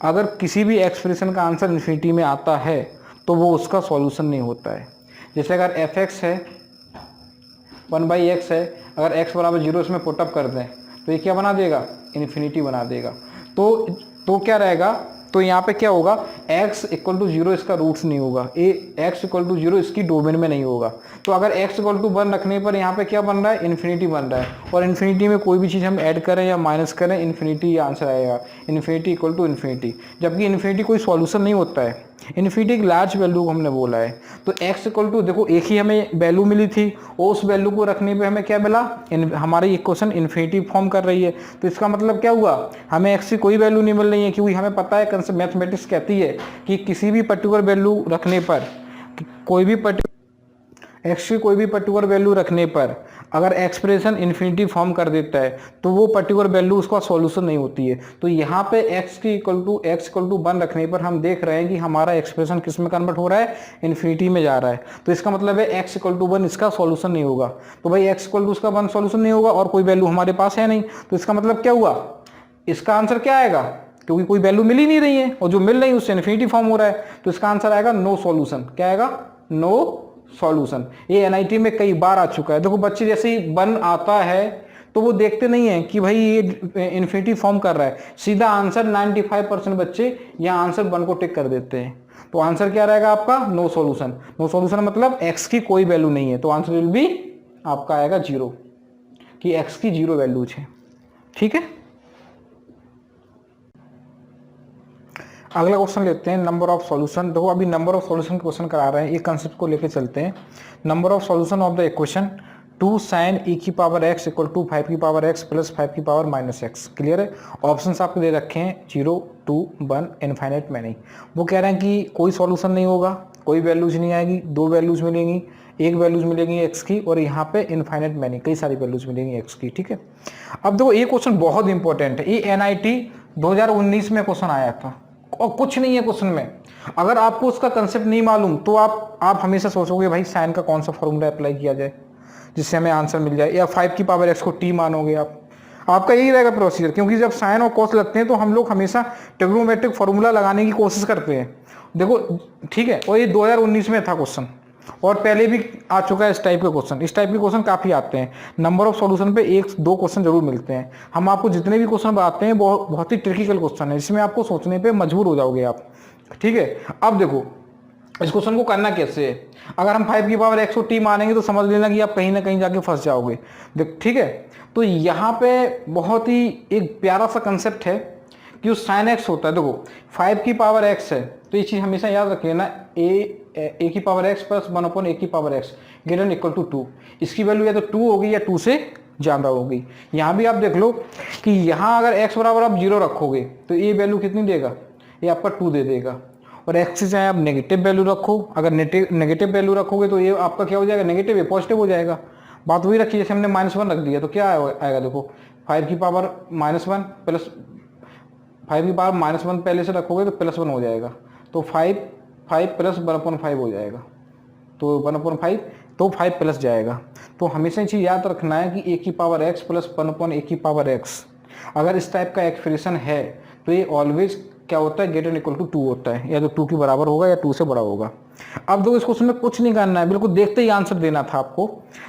[SPEAKER 1] अगर किसी भी एक्सप्रेशन का आंसर इन्फिनिटी में आता है तो वो उसका सॉल्यूशन नहीं होता है। जैसे अगर fx है 1/x है, अगर x = 0 इसमें पुटअप कर दें तो ये क्या बना देगा, इन्फिनिटी बना देगा। तो क्या रहेगा, तो यहाँ पे क्या होगा, x = 0 इसका रूट्स नहीं होगा, x = 0 इसकी डोमेन में नहीं होगा। तो अगर x = 1 रखने पर यहाँ पे क्या बन रहा है, इन्फिनिटी बन रहा है। और इन्फिनिटी में कोई भी चीज़ हम ऐड करें या माइनस करें, इन्फिनिटी आंसर आएगा, इन्फिनिटी = इन्फिनिटी। जबकि इन्फिनिटी कोई सॉल्यूशन नहीं होता है, इन्फिनिटी एक लार्ज वैल्यू को हमने बोला है। तो x = देखो एक ही हमें वैल्यू मिली थी और उस वैल्यू को रखने पे हमें क्या मिला, हमारी इक्वेशन इन्फिनिटी फॉर्म कर रही है। तो इसका मतलब क्या हुआ, हमें x की कोई वैल्यू नहीं मिल रही है, क्योंकि हमें पता है कंसेप्ट मैथमेटिक्स कहती है कि किसी भी पर्टिकुलर वैल्यू रखने पर x की कोई भी पर्टिकुलर वैल्यू रखने पर अगर एक्सप्रेशन इन्फिनिटी फॉर्म कर देता है तो वो पर्टिकुलर वैल्यू उसका सॉल्यूशन नहीं होती है। तो यहाँ पे x = 1 रखने पर हम देख रहे हैं कि हमारा एक्सप्रेशन किस में कन्वर्ट हो रहा है, इन्फिनिटी में जा रहा है। तो इसका मतलब है x = 1 इसका सॉल्यूशन नहीं होगा। तो भाई x = उसका 1 सॉल्यूशन नहीं होगा और कोई वैल्यू हमारे पास है नहीं, तो इसका मतलब क्या हुआ, इसका आंसर क्या आएगा, क्योंकि कोई वैल्यू मिल ही नहीं रही है और जो मिल रही है उससे इन्फिनिटी फॉर्म हो रहा है। तो इसका आंसर आएगा नो सॉल्यूशन। क्या आएगा, नो सॉल्यूशन। ये एनआईटी में कई बार आ चुका है। देखो बच्चे जैसे ही 1 आता है तो वो देखते नहीं है कि भाई ये इन्फिनिटी फॉर्म कर रहा है, सीधा आंसर 95% बच्चे यहाँ आंसर 1 को टिक कर देते हैं। तो आंसर क्या रहेगा आपका? No solution. नो सॉल्यूशन मतलब x की कोई वैल्यू नहीं है, तो आंसर विल बी आपका आएगा 0, कि x की 0 वैल्यूज है। ठीक है, अगला क्वेश्चन लेते हैं, नंबर ऑफ सॉल्यूशन। देखो अभी नंबर ऑफ सॉल्यूशन क्वेश्चन करा रहे हैं, ये कंसेप्ट को लेके चलते हैं। Number of solution of the equation 2 sin e की पावर x इक्वल टू 5 की पावर x प्लस 5 की पावर माइनस x। क्लियर है? ऑप्शंस आपको दे रखे हैं 0, 2, 1, इनफाइनाइट में नहीं। वो कह रहे हैं कि कोई सॉल्यूशन नहीं होगा, कोई वैल्यूज नहीं आएगी, 2 वैल्यूज मिलेंगी, एक वैल्यूज मिलेंगी x की, और यहाँ पे इनफाइनाइट में नहीं, कई सारी वैल्यूज मिलेंगी x की। ठीक है, अब देखो ये क्वेश्चन बहुत इंपॉर्टेंट है, ये एनआईटी 2019 में क्वेश्चन आया था और कुछ नहीं है क्वेश्चन में। अगर आपको उसका कंसेप्ट नहीं मालूम तो आप हमेशा सोचोगे भाई साइन का कौन सा फॉर्मूला अप्लाई किया जाए जिससे हमें आंसर मिल जाए, या 5 की पावर x को t मानोगे आप। आपका यही रहेगा प्रोसीजर, क्योंकि जब साइन और कॉस लगते हैं तो हम लोग हमेशा ट्रिग्नोमेट्रिक फॉर्मूला लगाने की कोशिश करते हैं। देखो ठीक है, और ये 2019 में था क्वेश्चन, और पहले भी आ चुका है इस टाइप के क्वेश्चन। इस टाइप के क्वेश्चन काफ़ी आते हैं, नंबर ऑफ सॉल्यूशन पे 1-2 क्वेश्चन जरूर मिलते हैं। हम आपको जितने भी क्वेश्चन बताते हैं बहुत ही ट्रिकिकल क्वेश्चन है, जिसमें आपको सोचने पे मजबूर हो जाओगे आप। ठीक है, अब देखो इस क्वेश्चन को करना कैसे है। अगर हम 5 की पावर x को t मानेंगे तो समझ लेना कि आप कहीं ना कहीं जाके फंस जाओगे। देख ठीक है, तो यहाँ पे बहुत ही एक प्यारा सा कंसेप्ट है कि जो साइन x होता है, देखो 5 की पावर x है तो ये चीज़ हमेशा याद रखिए ना, a की पावर x प्लस 1/a की power x greater than equal to 2। इसकी वैल्यू या तो 2 होगी या 2 से ज़्यादा होगी। यहाँ भी आप देख लो कि यहाँ अगर x बराबर आप 0 रखोगे तो ये वैल्यू कितनी देगा? ये आपका 2 दे देगा। और x से चाहे आप नेगेटिव वैल्यू रखो, अगर नेगेटिव वैल्यू रखोगे तो ये आपका क्या हो जाएगा? नेगेटिव है, पॉजिटिव हो जाएगा। बात वही रखी जैसे हमने -1 रख दिया तो क्या आएगा? देखो 5 की पावर -1 प्लस 5 की पावर -1 पहले से रखोगे तो +1 हो जाएगा, तो 5 प्लस 1/5 हो जाएगा, तो 1/5 तो 5 प्लस जाएगा। तो हमेशा ये चीज़ याद रखना है कि a की पावर x प्लस 1/a की पावर x, अगर इस टाइप का एक्सप्रेशन है तो ये ऑलवेज क्या होता है? ग्रेटर देन इक्वल टू 2 होता है, या तो 2 के बराबर होगा या 2 से बड़ा होगा। अब देखो इस क्वेश्चन में कुछ नहीं करना है, बिल्कुल देखते ही आंसर देना था आपको।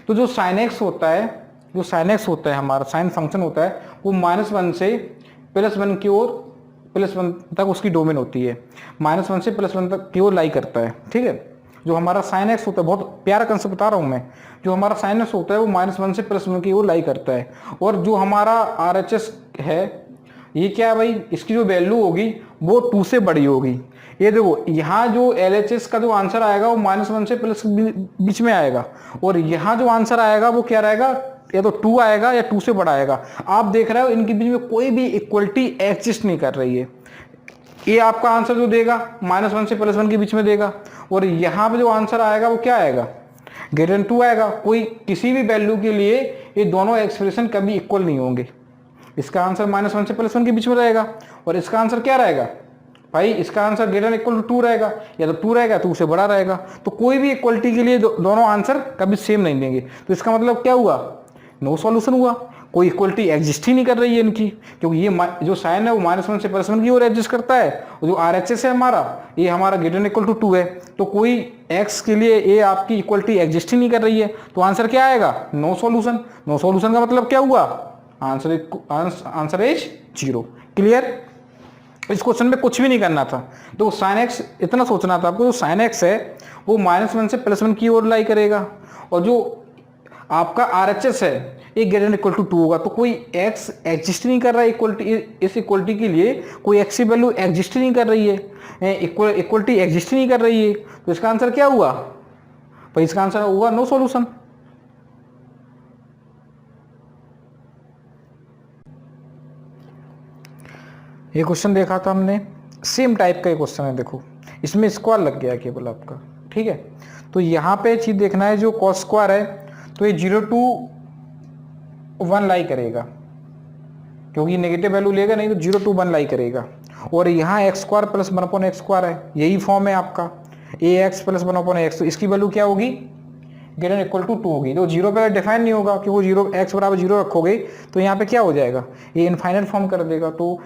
[SPEAKER 1] तो जो साइन एक्स होता है, हमारा साइन फंक्शन होता है, वो -1 से +1 की ओर +1 तक उसकी डोमेन होती है, -1 से +1 तक की ओर लाई करता है। ठीक है, जो हमारा साइन एक्स होता है, बहुत प्यारा कंसेप्ट बता रहा हूँ मैं, जो हमारा साइन एक्स होता है वो -1 से +1 की ओर लाई करता है। और जो हमारा RHS है, ये क्या है भाई? इसकी जो वैल्यू होगी वो 2 से बड़ी होगी। ये देखो यहाँ जो LHS का जो आंसर आएगा वो -1 से प्लस बीच में आएगा, और यहाँ जो आंसर आएगा वो क्या रहेगा? या तो 2 आएगा या 2 से बड़ा आएगा। आप देख रहे हो इनके बीच में कोई भी इक्वलिटी एग्जिस्ट नहीं कर रही है। ये आपका आंसर जो देगा -1 से +1 के बीच में देगा, और यहाँ पे जो आंसर आएगा वो क्या आएगा? ग्रेटर देन 2 आएगा। कोई किसी भी वैल्यू के लिए ये दोनों एक्सप्रेशन कभी इक्वल नहीं होंगे। इसका आंसर -1 से +1 के बीच में रहेगा, और इसका आंसर क्या रहेगा भाई? इसका answer greater than equal to 2 रहेगा, या तो 2 रहेगा 2 से बड़ा रहेगा। तो कोई भी इक्वलिटी के लिए दोनों आंसर कभी सेम नहीं देंगे। तो इसका मतलब क्या हुआ? नो सॉल्यूशन हुआ, कोई इक्वलिटी एग्जिस्ट ही नहीं कर रही है इनकी, क्योंकि ये जो साइन है वो -1 से +1 की ओर एग्जिस्ट करता है, और जो RHS है हमारा, ये हमारा ग्रेटर देन इक्वल टू 2 है। तो कोई x के लिए ये आपकी इक्वलिटी एग्जिस्ट ही नहीं कर रही है, तो आंसर क्या आएगा? No solution. नो सॉल्यूशन का मतलब क्या हुआ? Answer is 0। क्लियर? इस क्वेश्चन में कुछ भी नहीं करना था। तो साइन एक्स इतना सोचना था आपको, जो साइन एक्स है वो -1 से +1 की ओर लाई करेगा, और जो आपका RHS है ये ग्रेटर देन इक्वल टू 2 होगा। तो कोई x एग्जिस्ट नहीं कर रहा है इक्वलिटी, इस इक्वलिटी के लिए कोई x की वैल्यू एग्जिस्ट नहीं कर रही है, इक्वलिटी एग्जिस्ट नहीं कर रही है। तो इसका आंसर क्या हुआ भाई? इसका आंसर हुआ नो सॉल्यूशन। ये क्वेश्चन देखा था हमने, सेम टाइप का ये क्वेश्चन है। देखो इसमें स्क्वायर लग गया केवल आपका। ठीक है, तो यहाँ पे चीज देखना है, जो कॉस स्क्वायर है तो ये 0 to 1 लाई करेगा, क्योंकि नेगेटिव वैल्यू लेगा नहीं, तो 0 to 1 लाई करेगा। और यहाँ x² प्लस 1/x² है, यही फॉर्म है आपका ax प्लस 1/x। तो इसकी वैल्यू क्या होगी? ग्रेटर देन इक्वल टू 2 होगी। तो जीरो पे डिफाइन नहीं होगा कि वो जीरो x बराबर जीरो रखोगे तो यहाँ पे क्या हो जाएगा, ये इनफाइनाइट फॉर्म कर देगा। तो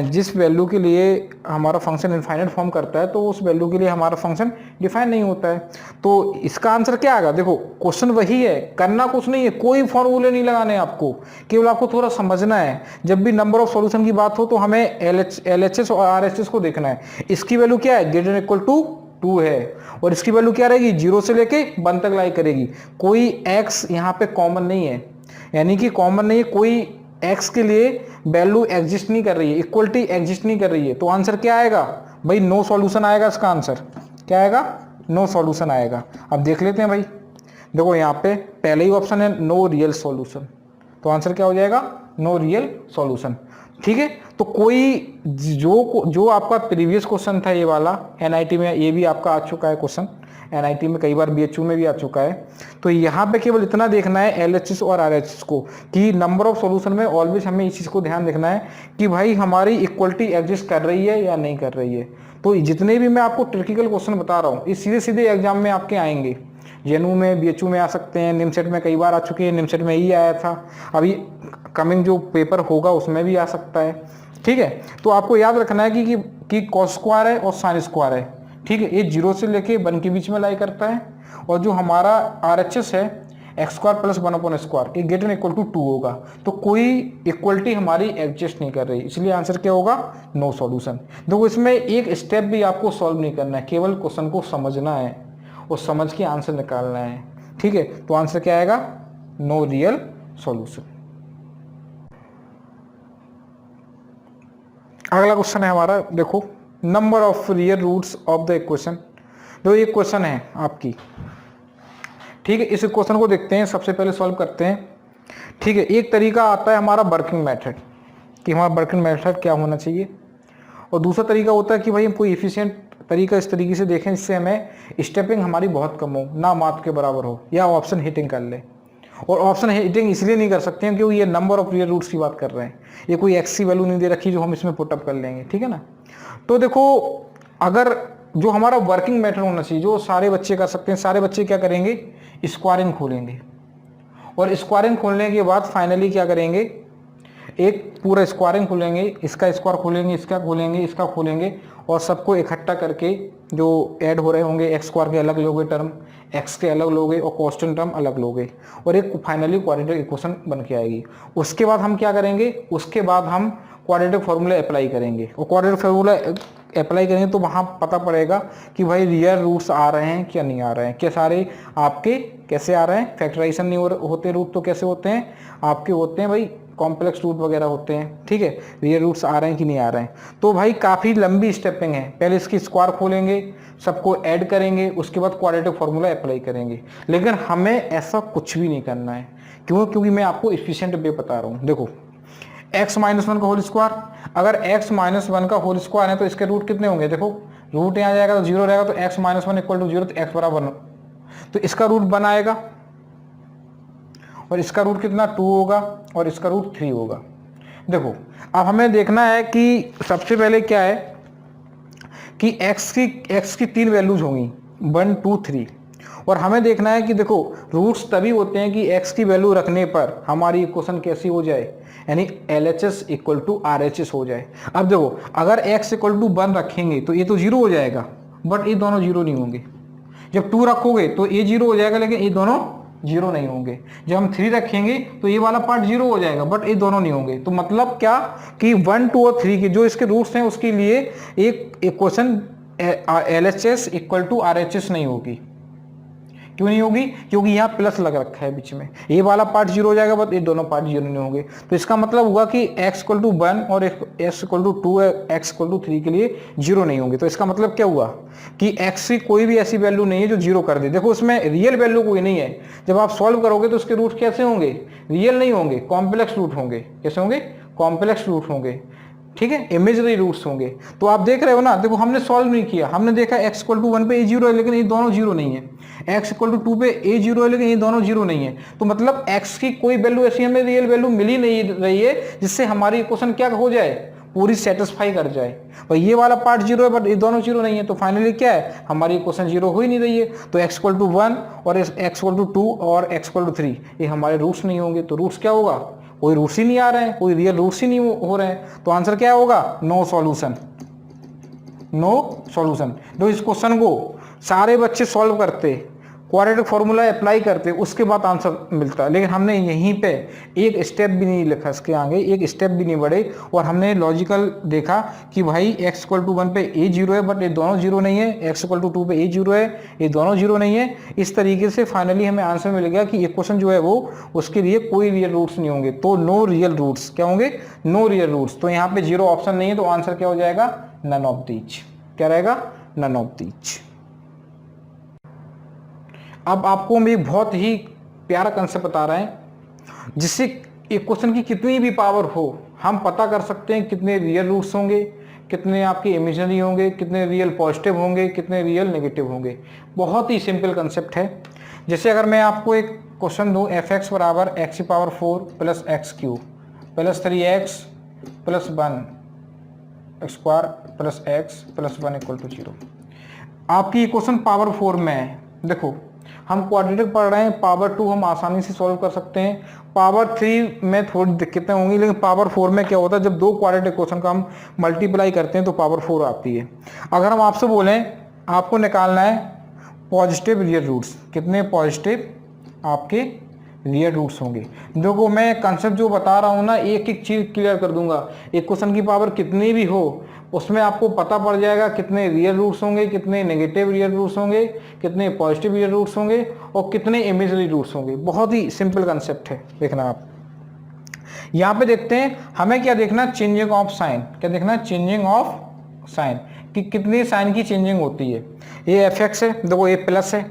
[SPEAKER 1] जिस वैल्यू के लिए हमारा फंक्शन इनफाइनाइट फॉर्म करता है तो उस वैल्यू के लिए हमारा फंक्शन डिफाइन नहीं होता है। तो इसका आंसर क्या आएगा, देखो क्वेश्चन वही है, करना कुछ नहीं है, कोई फॉर्मूले नहीं लगाने आपको, केवल आपको थोड़ा समझना है। जब भी नंबर ऑफ सॉल्यूशन की बात हो तो हमें LHS और RHS को देखना है। इसकी वैल्यू क्या है, ग्रेटर देन इक्वल टू 2 है, और इसकी वैल्यू क्या रहेगी, 0 से लेके 1 तक लाई करेगी। कोई x यहाँ पे कॉमन नहीं है, यानी कि कॉमन नहीं है, कोई x के लिए वैल्यू एग्जिस्ट नहीं कर रही है, इक्वलिटी एग्जिस्ट नहीं कर रही है। तो आंसर क्या आएगा भाई, नो सॉल्यूशन आएगा। इसका आंसर क्या आएगा, नो सॉल्यूशन आएगा। अब देख लेते हैं भाई, देखो यहाँ पे पहले ही ऑप्शन है नो रियल सॉल्यूशन, तो आंसर क्या हो जाएगा, नो रियल सॉल्यूशन। ठीक है, तो कोई जो आपका प्रीवियस क्वेश्चन था ये वाला NIT में, ये भी आपका आ चुका है क्वेश्चन, NIT में कई बार BHU में भी आ चुका है। तो यहाँ पे केवल इतना देखना है LHS और RHS को कि नंबर ऑफ सॉल्यूशन में ऑलवेज हमें इस चीज़ को ध्यान देखना है कि भाई हमारी इक्वलिटी एग्जिस्ट कर रही है या नहीं कर रही है। तो जितने भी मैं आपको ट्रिकिकल क्वेश्चन बता रहा हूँ ये सीधे सीधे एग्जाम में आपके आएंगे, JNU में BHU में आ सकते हैं, निमसेट में कई बार आ चुके हैं, निमसेट में ही आया था, अभी कमिंग जो पेपर होगा उसमें भी आ सकता है। ठीक है, तो आपको याद रखना है कि कॉस स्क्वायर है और साइन स्क्वायर है। ठीक है, ये 0 से लेके 1 के बीच में लाई करता है, और जो हमारा RHS है x स्क्वायर प्लस 1/स्क्वायर, ये ग्रेटर देन इक्वल टू 2 होगा। तो कोई इक्वलिटी हमारी एग्जिस्ट नहीं कर रही, इसलिए आंसर क्या होगा, नो सॉल्यूशन। देखो इसमें एक स्टेप भी आपको सॉल्व नहीं करना है, केवल क्वेश्चन को समझना है और समझ के आंसर निकालना है। ठीक है, तो आंसर क्या आएगा, नो रियल सॉल्यूशन। अगला क्वेश्चन है हमारा, देखो number of real roots of the equation. जो ये क्वेश्चन है आपकी, ठीक है, इस क्वेश्चन को देखते हैं, सबसे पहले सॉल्व करते हैं। ठीक है, एक तरीका आता है हमारा वर्किंग मेथड, कि हमारा वर्किंग मेथड क्या होना चाहिए, और दूसरा तरीका होता है कि भाई हम कोई एफिशिएंट तरीका इस तरीके से देखें जिससे हमें स्टेपिंग हमारी बहुत कम हो, ना मार्क के बराबर हो, या ऑप्शन हिटिंग कर ले। और ऑप्शन हिटिंग इसलिए नहीं कर सकते हैं क्योंकि ये नंबर ऑफ रियल रूट्स की बात कर रहे हैं, ये कोई एक्स की वैल्यू नहीं दे रखी जो हम इसमें पुटअप कर लेंगे। ठीक है ना, तो देखो अगर जो हमारा वर्किंग मेथड होना चाहिए, जो सारे बच्चे कर सकते हैं, सारे बच्चे क्या करेंगे, स्क्वायरिंग खोलेंगे, और स्क्वायरिंग खोलने के बाद फाइनली क्या करेंगे, एक पूरा स्क्वायरिंग खोलेंगे, इसका स्क्वायर खोलेंगे, इसका खोलेंगे, इसका खोलेंगे, और सबको इकट्ठा करके जो ऐड हो रहे होंगे, एक्स स्क्वायर के अलग लोगे टर्म, एक्स के अलग लोगे, और कांस्टेंट टर्म अलग लोगे, और एक फाइनली क्वाड्रेटिक इक्वेशन बन के आएगी। उसके बाद हम क्या करेंगे, उसके बाद हम क्वाड्रेटिक फार्मूला अप्लाई करेंगे, और क्वाड्रेटिक फार्मूला अप्लाई करेंगे तो वहाँ पता पड़ेगा कि भाई रियल रूट्स आ रहे हैं क्या नहीं आ रहे हैं, क्या सारे आपके कैसे आ रहे हैं, फैक्टराइजेशन नहीं होते रूट तो कैसे होते हैं आपके, होते हैं भाई कॉम्प्लेक्स रूट वगैरह होते हैं। ठीक है, रियल रूट्स आ रहे हैं कि नहीं आ रहे हैं। तो भाई काफ़ी लंबी स्टेपिंग है, पहले इसकी स्क्वायर खोलेंगे, सबको ऐड करेंगे, उसके बाद क्वाड्रेटिक फार्मूला अप्लाई करेंगे। लेकिन हमें ऐसा कुछ भी नहीं करना है, क्यों, क्योंकि मैं आपको एफिशिएंट वे बता रहा हूँ। देखो x-1 का होल स्क्वायर, अगर x-1 का होल स्क्वायर है तो इसके रूट कितने होंगे, देखो रूट यहाँ जाएगा तो 0 रहेगा, तो x-1 इक्वल टू 0, तो x बराबर 1, तो इसका रूट 1 आएगा, और इसका रूट कितना 2 होगा, और इसका रूट 3 होगा। देखो अब हमें देखना है कि सबसे पहले क्या है कि x की 3 वैल्यूज होंगी, 1 2 3, और हमें देखना है कि देखो रूट्स तभी होते हैं कि x की वैल्यू रखने पर हमारी इक्वेशन कैसी हो जाए, यानी LHS इक्वल टू RHS हो जाए। अब देखो अगर x इक्वल टू 1 रखेंगे तो ये तो 0 हो जाएगा, बट ये दोनों 0 नहीं होंगे। जब 2 रखोगे तो ये 0 हो जाएगा, लेकिन ये दोनों 0 नहीं होंगे। जब हम 3 रखेंगे तो ये वाला पार्ट 0 हो जाएगा, बट ये दोनों नहीं होंगे। तो मतलब क्या कि 1 2 और 3 के जो इसके रूट्स हैं उसके लिए एक equation LHS equal to RHS नहीं होगी। क्यों नहीं होगी, क्योंकि यहाँ प्लस लग रखा है बीच में, ये वाला पार्ट 0 हो जाएगा, बट ये दोनों पार्ट 0 नहीं होंगे। तो इसका मतलब हुआ कि x इक्वल टू 1 और x equal to 2 x equal to 3 के लिए 0 नहीं होंगे। तो इसका मतलब क्या हुआ कि x की कोई भी ऐसी वैल्यू नहीं है जो 0 कर दे। देखो इसमें रियल वैल्यू कोई नहीं है, जब आप सॉल्व करोगे तो उसके रूट कैसे होंगे, रियल नहीं होंगे, कॉम्प्लेक्स रूट होंगे। कैसे होंगे, कॉम्प्लेक्स रूट होंगे। ठीक है, इमेजरी रूट्स होंगे। तो आप देख रहे हो ना, देखो हमने सॉल्व नहीं किया, हमने देखा x इक्वल टू 1 पे a 0 है, लेकिन ये दोनों 0 नहीं है, x इक्वल टू 2 पे a 0 है, लेकिन ये दोनों 0 नहीं है। तो मतलब x की कोई वैल्यू ऐसी हमें रियल वैल्यू मिली नहीं रही है जिससे हमारी इक्वेशन क्या हो जाए, पूरी सेटिस्फाई कर जाए। और ये वाला पार्ट जीरो है बट ये दोनों जीरो नहीं है, तो फाइनली क्या है, हमारी इक्वेशन जीरो हो ही नहीं रही है। तो x इक्वल टू 1 और x इक्वल टू 2 और x इक्वल टू 3 ये हमारे रूट्स नहीं होंगे। तो रूट्स क्या होगा, कोई रूट्स ही नहीं आ रहे हैं, कोई रियल रूट्स ही नहीं हो रहे हैं। तो आंसर क्या होगा, नो सॉल्यूशन, नो सॉल्यूशन। तो इस क्वेश्चन को सारे बच्चे सॉल्व करते, क्वाड्रेटिक फॉर्मूला अप्लाई करते, उसके बाद आंसर मिलता है। लेकिन हमने यहीं पे एक स्टेप भी नहीं लिखा, इसके आगे एक स्टेप भी नहीं बढ़े, और हमने लॉजिकल देखा कि भाई x इक्वल टू 1 पे a जीरो है बट ये दोनों जीरो नहीं है, x इक्वल टू 2 पे a जीरो है, ये दोनों जीरो नहीं है। इस तरीके से फाइनली हमें आंसर मिल गया कि इक्वेशन जो है वो उसके लिए कोई रियल रूट्स नहीं होंगे। तो नो रियल रूट्स क्या होंगे, नो रियल रूट्स। तो यहाँ पे जीरो ऑप्शन नहीं है, तो आंसर क्या हो जाएगा, नन ऑफ दीज। क्या रहेगा, नन ऑफ दीज। अब आपको हम एक बहुत ही प्यारा कंसेप्ट बता रहे हैं, जिससे एक क्वेश्चन की कितनी भी पावर हो हम पता कर सकते हैं कितने रियल रूट्स होंगे, कितने आपके इमेजिनरी होंगे, कितने रियल पॉजिटिव होंगे, कितने रियल नेगेटिव होंगे। बहुत ही सिंपल कंसेप्ट है। जैसे अगर मैं आपको एक क्वेश्चन दूं, एफ एक्स बराबर एक्स की power 4 plus x cube plus 3x plus 1 square plus x plus 1 equal to 0। आपकी इक्वेशन पावर 4 में है। देखो हम क्वाड्रेटिक पढ़ रहे हैं, पावर 2 हम आसानी से सॉल्व कर सकते हैं, पावर 3 में थोड़ी दिक्कतें होंगी, लेकिन पावर 4 में क्या होता है, जब दो क्वाड्रेटिक इक्वेशन का हम मल्टीप्लाई करते हैं तो पावर 4 आती है। अगर हम आपसे बोलें आपको निकालना है पॉजिटिव रियल रूट्स, कितने पॉजिटिव आपके रियल रूट्स होंगे। देखो मैं कंसेप्ट जो बता रहा हूँ ना, एक एक चीज़ क्लियर कर दूंगा। एक क्वेश्चन की पावर कितनी भी हो उसमें आपको पता पड़ जाएगा कितने रियल रूट्स होंगे, कितने नेगेटिव रियल रूट्स होंगे, कितने पॉजिटिव रियल रूट्स होंगे और कितने इमेजिनरी रूट्स होंगे। बहुत ही सिंपल कंसेप्ट है, देखना आप यहाँ पे देखते हैं। हमें क्या देखना, चेंजिंग ऑफ साइन। क्या देखना, चेंजिंग ऑफ साइन, कि कितनी साइन की चेंजिंग होती है। ये एफ एक्स है, देखो ये प्लस है,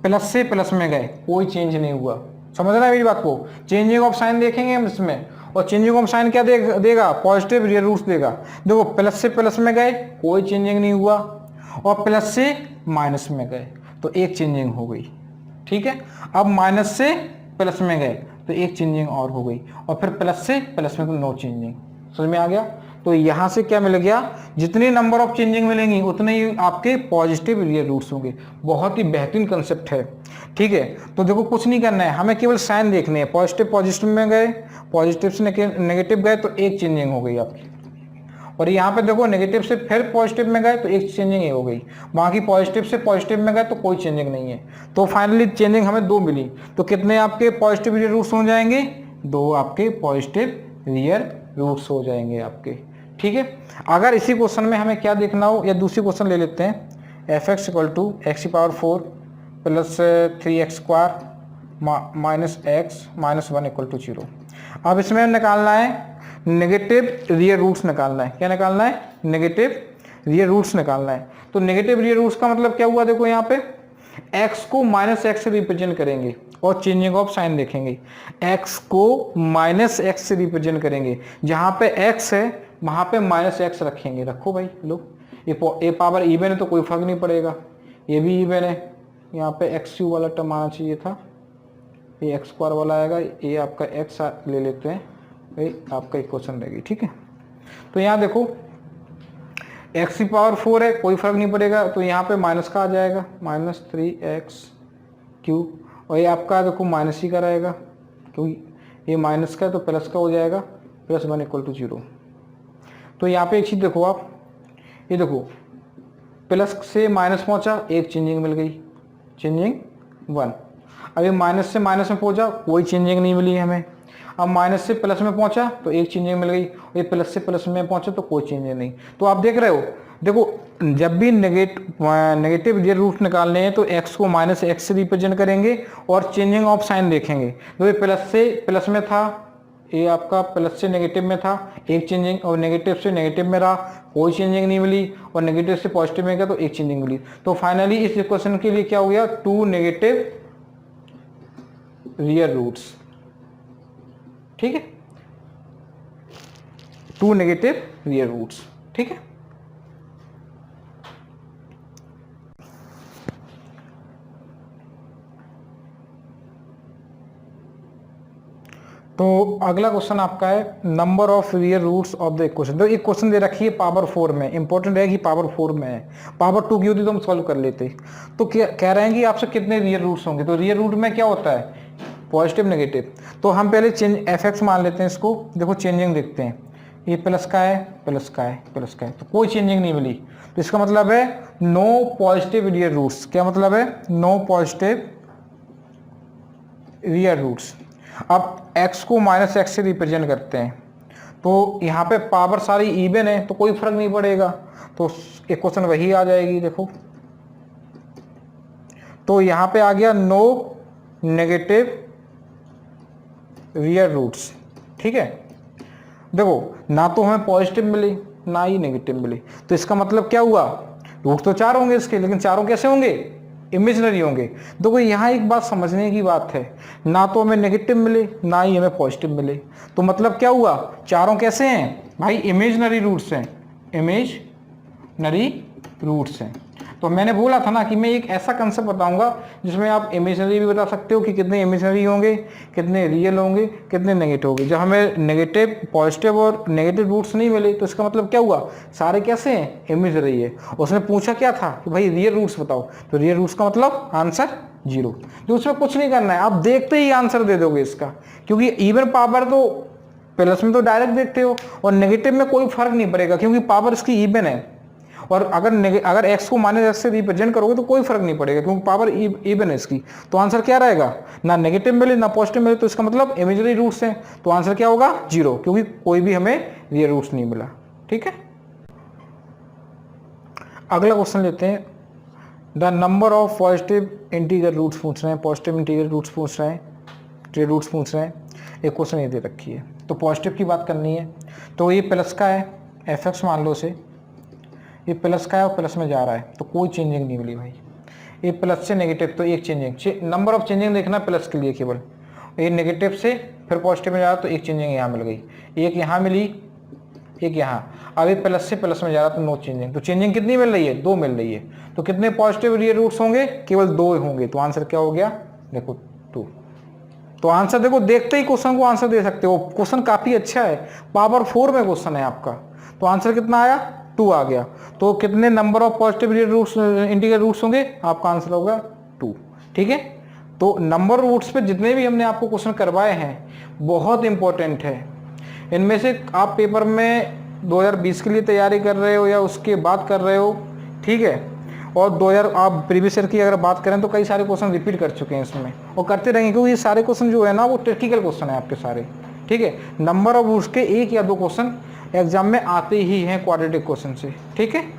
[SPEAKER 1] प्लस से प्लस में गए, कोई चेंज नहीं हुआ। समझ रहे हैं मेरी बात को। चेंजिंग ऑफ साइन देखेंगे हम इसमें, और चेंजिंग ऑफ साइन क्या देगा, पॉजिटिव रियल रूट्स देगा। देखो प्लस से प्लस में गए, कोई चेंजिंग नहीं हुआ, और प्लस से माइनस में गए तो एक चेंजिंग हो गई। ठीक है, अब माइनस से प्लस में गए तो एक चेंजिंग और हो गई, और फिर प्लस से प्लस में तो नो चेंजिंग। समझ में आ गया। तो यहां से क्या मिल गया, जितने नंबर ऑफ चेंजिंग मिलेंगी उतने ही आपके पॉजिटिव रियल रूट्स होंगे। बहुत ही बेहतरीन कंसेप्ट है। ठीक है, तो देखो कुछ नहीं करना है, हमें केवल साइन देखने हैं। पॉजिटिव पॉजिटिव में गए, पॉजिटिव से नेगेटिव गए तो एक चेंजिंग हो गई आपकी, और यहाँ पे देखो नेगेटिव से फिर पॉजिटिव में गए तो एक चेंजिंग ही हो गई। बाकी पॉजिटिव से पॉजिटिव में गए तो कोई चेंजिंग नहीं है। तो फाइनली चेंजिंग हमें दो मिली। तो कितने आपके पॉजिटिव रियल रूट्स हो जाएंगे, दो आपके पॉजिटिव रियल रूट्स हो जाएंगे आपके। ठीक है, अगर इसी क्वेश्चन में हमें क्या देखना हो, या दूसरी क्वेश्चन ले लेते हैं, f x equal to x की power 4 plus 3x square minus x minus 1 equal to 0। अब इसमें निकालना है नेगेटिव रियल रूट्स निकालना है। क्या निकालना है, नेगेटिव रियल रूट्स निकालना है। तो नेगेटिव रियल रूट्स का मतलब क्या हुआ, देखो यहाँ पे x को माइनस एक्स से रिप्रेजेंट करेंगे और चेंजिंग ऑफ साइन देखेंगे। x को माइनस एक्स से रिप्रेजेंट करेंगे, जहाँ पे x है वहाँ पे माइनस एक्स रखेंगे। रखो भाई लो, ये पावर इवन है तो कोई फर्क नहीं पड़ेगा, ये भी इवन है। यहाँ पे एक्स क्यू वाला टर्म आना चाहिए था, ये एक्स स्क्वायर वाला आएगा, ये आपका एक्स ले लेते हैं, ये आपका इक्वेशन रहेगी। ठीक है, तो यहाँ देखो एक्स की पावर 4 है, कोई फर्क नहीं पड़ेगा, तो यहाँ पे माइनस का आ जाएगा, माइनस 3x क्यू, और ये आपका देखो माइनस ही का रहेगा, क्योंकि ये माइनस का है तो प्लस का हो जाएगा, प्लस 1 इक्वल टू 0। तो यहाँ पे एक चीज़ देखो आप, ये देखो प्लस से माइनस पहुँचा, एक चेंजिंग मिल गई, चेंजिंग 1। अब ये माइनस से माइनस में पहुँचा, कोई चेंजिंग नहीं मिली हमें। अब माइनस से प्लस में पहुँचा तो एक चेंजिंग मिल गई, ये प्लस से प्लस में पहुँचा तो कोई चेंजिंग नहीं। तो आप देख रहे हो, देखो जब भी नेगेटिव रियल रूट निकालने हैं तो x को माइनस एक्स से रिप्रेजेंट करेंगे और चेंजिंग ऑफ साइन देखेंगे। तो ये प्लस से प्लस में था, ये आपका प्लस से नेगेटिव में था, एक चेंजिंग, और नेगेटिव से नेगेटिव में रहा, कोई चेंजिंग नहीं मिली, और नेगेटिव से पॉजिटिव में गया तो एक चेंजिंग मिली। तो फाइनली इस इक्वेशन के लिए क्या हो गया, 2 नेगेटिव रियल रूट्स। ठीक है, 2 नेगेटिव रियल रूट्स। ठीक है, तो अगला क्वेश्चन आपका है number of real roots of the equation. तो एक क्वेश्चन दे रखी है पावर 4 में, इंपॉर्टेंट है कि पावर 4 में है, पावर 2 की होती तो हम सॉल्व कर लेते। तो क्या कह रहे हैं कि आपसे कितने रियल रूट्स होंगे। तो रियल रूट में क्या होता है, पॉजिटिव नेगेटिव। तो हम पहले चेंज एफ एक्स मान लेते हैं इसको, देखो चेंजिंग देखते हैं, ये प्लस का है प्लस का है प्लस का है, तो कोई चेंजिंग नहीं मिली। तो इसका मतलब है नो पॉजिटिव रियल रूट्स। क्या मतलब है, नो पॉजिटिव रियल रूट्स। अब x को माइनस एक्स से रिप्रेजेंट करते हैं, तो यहाँ पे पावर सारी इवन है तो कोई फर्क नहीं पड़ेगा, तो इक्वेशन वही आ जाएगी। देखो तो यहाँ पे आ गया नो नेगेटिव रियल रूट्स, ठीक है। देखो ना तो हमें पॉजिटिव मिले ना ही नेगेटिव मिले, तो इसका मतलब क्या हुआ, रूट तो 4 होंगे इसके, लेकिन चारों कैसे होंगे, इमेजिनरी होंगे। देखो यहाँ एक बात समझने की बात है, ना तो हमें नेगेटिव मिले ना ही हमें पॉजिटिव मिले, तो मतलब क्या हुआ, चारों कैसे हैं भाई, इमेजिनरी रूट्स हैं, इमेजिनरी रूट्स हैं। तो मैंने बोला था ना कि मैं एक ऐसा कंसेप्ट बताऊंगा जिसमें आप इमेजिनरी भी बता सकते हो कि कितने इमेजिनरी होंगे, कितने रियल होंगे, कितने नेगेटिव होंगे। जब हमें नेगेटिव पॉजिटिव और नेगेटिव रूट्स नहीं मिले तो इसका मतलब क्या हुआ, सारे कैसे हैं, इमेजिनरी है। उसने पूछा क्या था कि भाई रियल रूट्स बताओ, तो रियल रूट्स का मतलब आंसर 0। तो उसमें कुछ नहीं करना है, आप देखते ही आंसर दे दोगे इसका, क्योंकि इवन पावर तो प्लस में तो डायरेक्ट देखते हो और नेगेटिव में कोई फर्क नहीं पड़ेगा क्योंकि पावर इसकी इवन है। और अगर x को माइनस एक्स से रिप्रेजेंट करोगे तो कोई फर्क नहीं पड़ेगा क्योंकि पावर इवन है इसकी। तो आंसर क्या रहेगा, ना नेगेटिव मिले ना पॉजिटिव मिले, तो इसका मतलब इमेजिनरी रूट्स हैं, तो आंसर क्या होगा 0, क्योंकि कोई भी हमें रियल रूट्स नहीं मिला। ठीक है, अगला क्वेश्चन लेते हैं। The number of positive integer roots पूछ रहे हैं, पॉजिटिव इंटीजर रूट्स पूछ रहे हैं, रियल रूट्स पूछ रहे हैं। एक क्वेश्चन ये दे रखी है, तो पॉजिटिव की बात करनी है। तो ये प्लस का है, एफ एक्स मान लो से, ये प्लस का है और प्लस में जा रहा है तो कोई चेंजिंग नहीं मिली भाई। ये प्लस से नेगेटिव तो एक चेंजिंग, नंबर ऑफ चेंजिंग देखना प्लस के लिए केवल। ये नेगेटिव से फिर पॉजिटिव में जा रहा तो एक चेंजिंग यहाँ मिल गई, एक यहाँ मिली, एक यहाँ। अब ये प्लस से प्लस में जा रहा तो नो चेंजिंग। तो चेंजिंग कितनी मिल रही है, 2 मिल रही है। तो कितने पॉजिटिव रियल रूट्स होंगे, केवल 2 होंगे। तो आंसर क्या हो गया, देखो 2। तो आंसर देखो, देखते ही क्वेश्चन को आंसर दे सकते हो। क्वेश्चन काफी अच्छा है, पावर 4 में क्वेश्चन है आपका। तो आंसर कितना आया, 2 आ गया। तो कितने number of positive real roots integer roots होंगे, आपका आंसर होगा 2। ठीक है, तो नंबर रूट्स पे जितने भी हमने आपको क्वेश्चन करवाए हैं बहुत इंपॉर्टेंट है। इनमें से आप पेपर में 2020 के लिए तैयारी कर रहे हो या उसके बाद कर रहे हो, ठीक है, और 2000 आप प्रीवियस ईयर की अगर बात करें तो कई सारे क्वेश्चन रिपीट कर चुके हैं इसमें और करते रहेंगे, क्योंकि ये सारे क्वेश्चन जो है ना वो टेक्निकल क्वेश्चन है आपके सारे। ठीक है, नंबर ऑफ रूट्स के 1 या 2 क्वेश्चन एग्जाम में आते ही हैं क्वाड्रेटिक क्वेश्चन से। ठीक है,